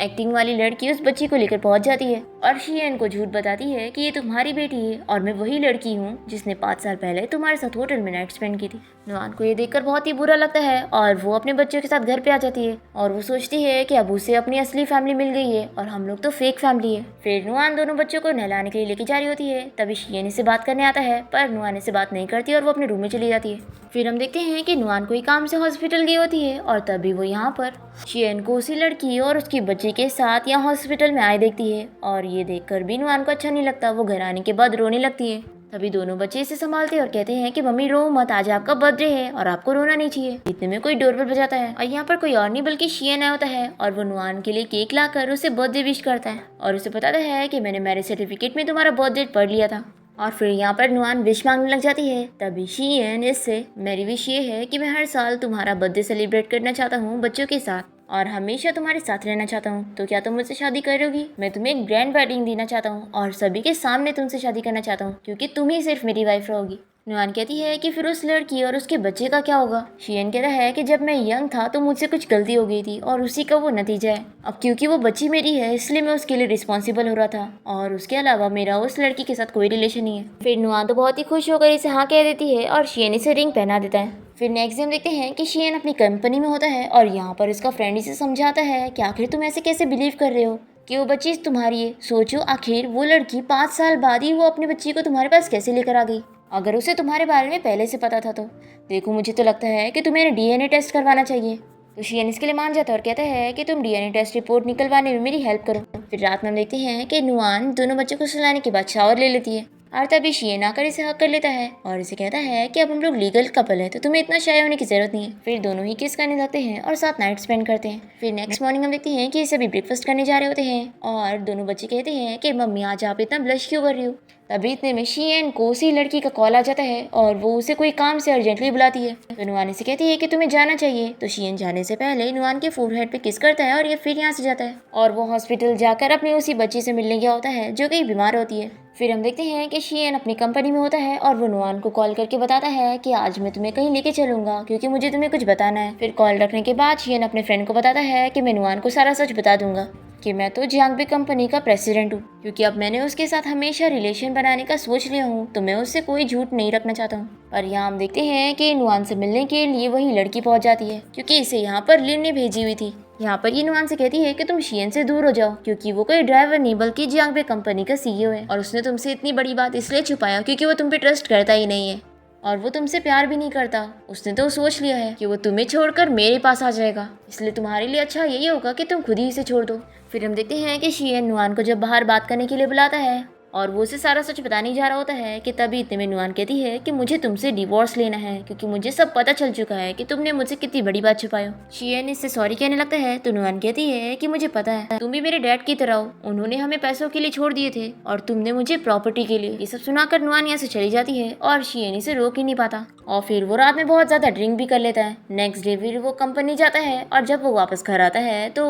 एक्टिंग वाली लड़की उस बच्ची को लेकर पहुंच जाती है और शियन को झूठ बताती है कि ये तुम्हारी बेटी है और मैं वही लड़की हूँ जिसने 5 साल पहले तुम्हारे साथ होटल में नाइट स्पेंड की थी। नुआन को ये देखकर बहुत ही बुरा लगता है और वो अपने बच्चों के साथ घर पे आ जाती है और वो सोचती है कि अब उसे अपनी असली फैमिली मिल गई है और हम लोग तो फेक फैमिली है। फिर नुआन दोनों बच्चों को नहलाने के लिए लेके जा रही होती है, तभी शियन से बात करने आता है पर नुआन से बात नहीं करती और वो अपने रूम में चली जाती है। फिर हम देखते हैं कि नुआन कोई काम से हॉस्पिटल गई होती है और तभी वो यहाँ पर शियन को उसी लड़की और उसकी बच्ची के साथ यहाँ हॉस्पिटल में आए देखती है और ये देखकर भी नुआन को अच्छा नहीं लगता। वो घर आने के बाद रोने लगती है। तभी दोनों बच्चे इसे संभालते हैं और कहते हैं कि मम्मी रो मत, आज आपका बर्थडे है और आपको रोना नहीं चाहिए। इतने में कोई डोरबेल बजाता है और यहाँ पर कोई और नहीं बल्कि शियन आया होता है और वो नुआन के लिए केक लाकर उसे बर्थडे विश करता है और उसे बताता है कि मैंने मैरिज सर्टिफिकेट में तुम्हारा बर्थडे पढ़ लिया था। और फिर यहाँ पर नुआन विश मांगने लग जाती है। तभी शियन इससे मेरी विश ये है कि मैं हर साल तुम्हारा बर्थडे सेलिब्रेट करना चाहता हूँ बच्चों के साथ और हमेशा तुम्हारे साथ रहना चाहता हूँ, तो क्या तुम मुझसे शादी करोगी? मैं तुम्हें एक ग्रैंड वेडिंग देना चाहता हूँ और सभी के सामने तुमसे शादी करना चाहता हूँ क्योंकि तुम ही सिर्फ मेरी वाइफ रहोगी। नुआन कहती है कि फिर उस लड़की और उसके बच्चे का क्या होगा? शियन कहता है कि जब मैं यंग था तो मुझसे कुछ गलती हो गई थी और उसी का वो नतीजा है। अब क्योंकि वो बच्ची मेरी है इसलिए मैं उसके लिए रिस्पॉन्सिबल हो रहा था और उसके अलावा मेरा उस लड़की के साथ कोई रिलेशन नहीं है। फिर नुआन तो बहुत ही खुश होकर इसे हाँ कह देती है और शियन इसे रिंग पहना देता है। फिर नेक्स्ट डे हम देखते हैं कि शियन अपनी कंपनी में होता है और यहाँ पर इसका फ्रेंड इसे समझाता है कि आखिर तुम ऐसे कैसे बिलीव कर रहे हो कि वो बच्ची तुम्हारी है। सोचो आखिर वो लड़की 5 साल बाद ही वो अपनी बच्ची को तुम्हारे पास कैसे लेकर आ गई, अगर उसे तुम्हारे बारे में पहले से पता था तो। देखो मुझे तो लगता है कि तुम्हें डीएनए टेस्ट करवाना चाहिए। तो शियन इसके लिए मान जाता है और कहता है कि तुम डीएनए टेस्ट रिपोर्ट निकलवाने में मेरी हेल्प करो। फिर रात में हम देखते हैं कि नुआन दोनों बच्चों को सुलाने के बाद शावर ले लेती है और तभी शियन आकर इसे हक कर लेता है और इसे कहता है कि अब हम लोग लीगल कपल है तो तुम्हें इतना शाय होने की जरूरत नहीं है। फिर दोनों ही किस करने लगते हैं और साथ नाइट स्पेंड करते हैं। फिर नेक्स्ट मॉर्निंग हम देखते हैं कि सभी ब्रेकफास्ट करने जा रहे होते हैं और दोनों बच्चे कहते हैं कि मम्मी आज आप इतना ब्लश क्यों कर रही हो। तभी इतने में शियन को उसी लड़की का कॉल आ जाता है और वो उसे कोई काम से अर्जेंटली बुलाती है। तो नुआन से कहती है कि तुम्हें जाना चाहिए। तो शियन जाने से पहले नुआन के फोरहेड पे किस करता है और ये फिर यहाँ से जाता है और वो हॉस्पिटल जाकर अपनी उसी बच्ची से मिलने गया होता है जो कहीं बीमार होती है। फिर हम देखते हैं कि शियन अपनी कंपनी में होता है और वो नुआन को कॉल करके बताता है कि आज मैं तुम्हें कहीं लेके चलूंगा क्योंकि मुझे तुम्हें कुछ बताना है। फिर कॉल रखने के बाद शियन अपने फ्रेंड को बताता है कि मैं नुआन को सारा सच बता दूंगा कि मैं तो जियांगबे कंपनी का प्रेसिडेंट हूँ, क्योंकि अब मैंने उसके साथ हमेशा रिलेशन बनाने का सोच लिया हूँ, तो मैं उससे कोई झूठ नहीं रखना चाहता हूँ। और यहाँ हम देखते हैं कि नुआन से मिलने के लिए वही लड़की पहुंच जाती है, क्योंकि इसे यहाँ पर लिन ने भेजी हुई थी। यहाँ पर ये नुआन से कहती है कि तुम शियन से दूर हो जाओ, क्योंकि वो कोई ड्राइवर नहीं बल्कि जियांगबे कंपनी का सीईओ है, और उसने तुमसे इतनी बड़ी बात इसलिए छुपाया क्योंकि वो तुम पे ट्रस्ट करता ही नहीं है और वो तुमसे प्यार भी नहीं करता। उसने तो सोच लिया है कि वो तुम्हें छोड़कर मेरे पास आ जाएगा, इसलिए तुम्हारे लिए अच्छा यही होगा कि तुम खुद ही इसे छोड़ दो। फिर हम देखते हैं कि शियन नुआन को जब बाहर बात करने के लिए बुलाता है और वो उसे सारा सच बताने जा रहा होता है कि तभी इतने में नुआन कहती है कि मुझे तुमसे डिवोर्स लेना है, क्योंकि मुझे सब पता चल चुका है कि तुमने मुझसे कितनी बड़ी बात छुपाई हो। शियन इससे सॉरी कहने लगता है तो नुआन कहती है कि मुझे पता है तुम भी मेरे डैड की तरह हो, उन्होंने हमें पैसों के लिए छोड़ दिए थे और तुमने मुझे प्रॉपर्टी के लिए। ये सब सुनाकर नुआन यहाँ से चली जाती है और शियन इसे रोक ही नहीं पाता और फिर वो रात में बहुत ज्यादा ड्रिंक भी कर लेता है। नेक्स्ट डे फिर वो कंपनी जाता है और जब वो वापस घर आता है तो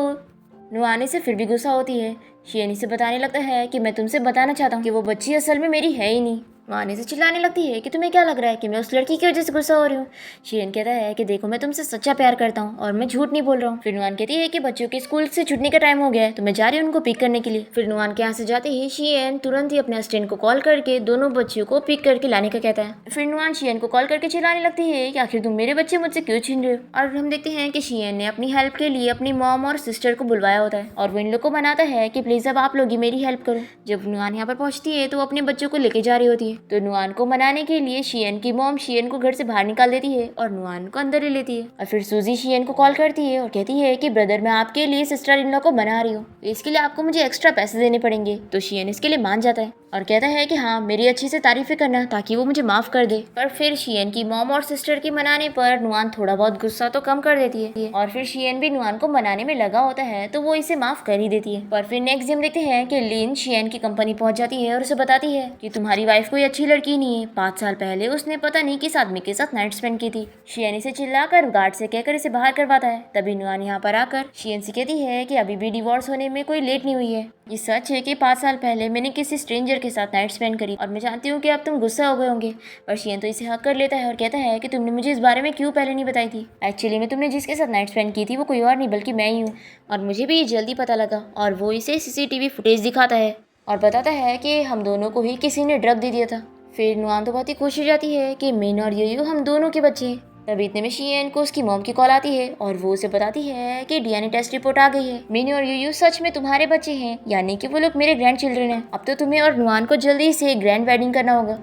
नुआन से फिर भी गुस्सा होती है। शियन से बताने लगता है कि मैं तुमसे बताना चाहता हूँ कि वो बच्ची असल में मेरी है ही नहीं। नुआन से चिल्लाने लगती है कि तुम्हें क्या लग रहा है कि मैं उस लड़की की वजह से गुस्सा हो रही हूँ। शियन कहता है कि देखो मैं तुमसे सच्चा प्यार करता हूँ और मैं झूठ नहीं बोल रहा हूँ। फिर नुआन कहती है कि बच्चों के स्कूल से छुटने का टाइम हो गया है तो मैं जा रही हूँ उनको पिक करने के लिए। फिर नुआन के यहाँ से जाते ही शियन तुरंत ही अपने असिस्टेंट को कॉल करके दोनों बच्चों को पिक करके लाने का कहता है। फिर नुआन शियन को कॉल करके चिल्लाने लगती है कि आखिर तुम मेरे बच्चे मुझसे क्यों छीन रहे हो। और हम देखते हैं कि शियन ने अपनी हेल्प के लिए अपनी मॉम और सिस्टर को बुलवाया होता है और वो इन लोग को बनाता है कि प्लीज अब आप लोग ही मेरी हेल्प करो। जब नुआन यहाँ पर पहुंचती है तो वो अपने बच्चों को लेके जा रही होती है, तो नुआन को मनाने के लिए शियन की मॉम शियन को घर से बाहर निकाल देती है और नुआन को अंदर ले लेती है। और फिर सूजी शियन को कॉल करती है और कहती है कि ब्रदर मैं आपके लिए सिस्टर इन लॉ को बना रही हूँ, इसके लिए आपको मुझे एक्स्ट्रा पैसे देने पड़ेंगे। तो शियन इसके लिए मान जाता है और कहता है कि हाँ मेरी अच्छी से तारीफें करना ताकि वो मुझे माफ कर दे। पर फिर शियन की मॉम और सिस्टर के मनाने पर नुआन थोड़ा बहुत गुस्सा तो कम कर देती है और फिर शियन भी नुआन को मनाने में लगा होता है तो वो इसे माफ कर ही देती है। पर फिर नेक्स्ट दिन देखते हैं कि लिन शियन की कंपनी पहुंच जाती है और उसे बताती है कि तुम्हारी वाइफ कोई अच्छी लड़की नहीं है, 5 साल पहले उसने पता नहीं किस आदमी के साथ नाइट स्पेंड की थी। शियन इसे चिल्लाकर गार्ड से कहकर इसे बाहर करवाता है। तभी नुआन यहाँ पर आकर शियन से कहती है कि अभी भी डिवोर्स होने में कोई लेट नहीं हुई है। ये सच है कि 5 साल पहले मैंने किसी स्ट्रेंजर के साथ नाइट स्पेंड करी और मैं जानती हूँ कि अब तुम गुस्सा हो गए होंगे। पर शियन तो इसे हक कर लेता है और कहता है कि तुमने मुझे इस बारे में क्यों पहले नहीं बताई थी। एक्चुअली में तुमने जिसके साथ नाइट स्पेंड की थी वो कोई और नहीं बल्कि मैं ही हूँ और मुझे भी ये जल्दी पता लगा। और वो इसे सीसीटीवी फुटेज दिखाता है और बताता है कि हम दोनों को ही किसी ने ड्रग दे दिया था। फिर नुआन तो बहुत ही खुश हो जाती है कि मिन और यूयू हम दोनों के बच्चे हैं। तभी इतने में शियन को उसकी मॉम की कॉल आती है और वो उसे बताती है कि डीएनए टेस्ट रिपोर्ट आ गई है, मिनी और यूयू सच में तुम्हारे बच्चे हैं, यानी कि वो लोग मेरे ग्रैंड चिल्ड्रन हैं। अब तो तुम्हें और नुआन को जल्दी से ग्रैंड वेडिंग करना होगा।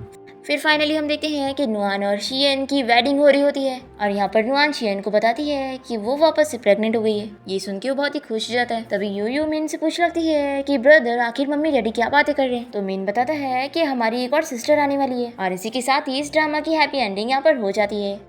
फिर फाइनली हम देखते हैं कि नुआन और शियन की वेडिंग हो रही होती है और यहाँ पर नुआन शियन को बताती है कि वो वापस से प्रेग्नेंट हो गई है। ये सुन के वो बहुत ही खुश हो जाता है। तभी यूयू मिन से पूछ लगती है कि ब्रदर आखिर मम्मी डैडी क्या बातें कर रहे हैं। तो मिन बताता है कि हमारी एक और सिस्टर आने वाली है और इसी के साथ ही इस ड्रामा की हैप्पी एंडिंग यहाँ पर हो जाती है।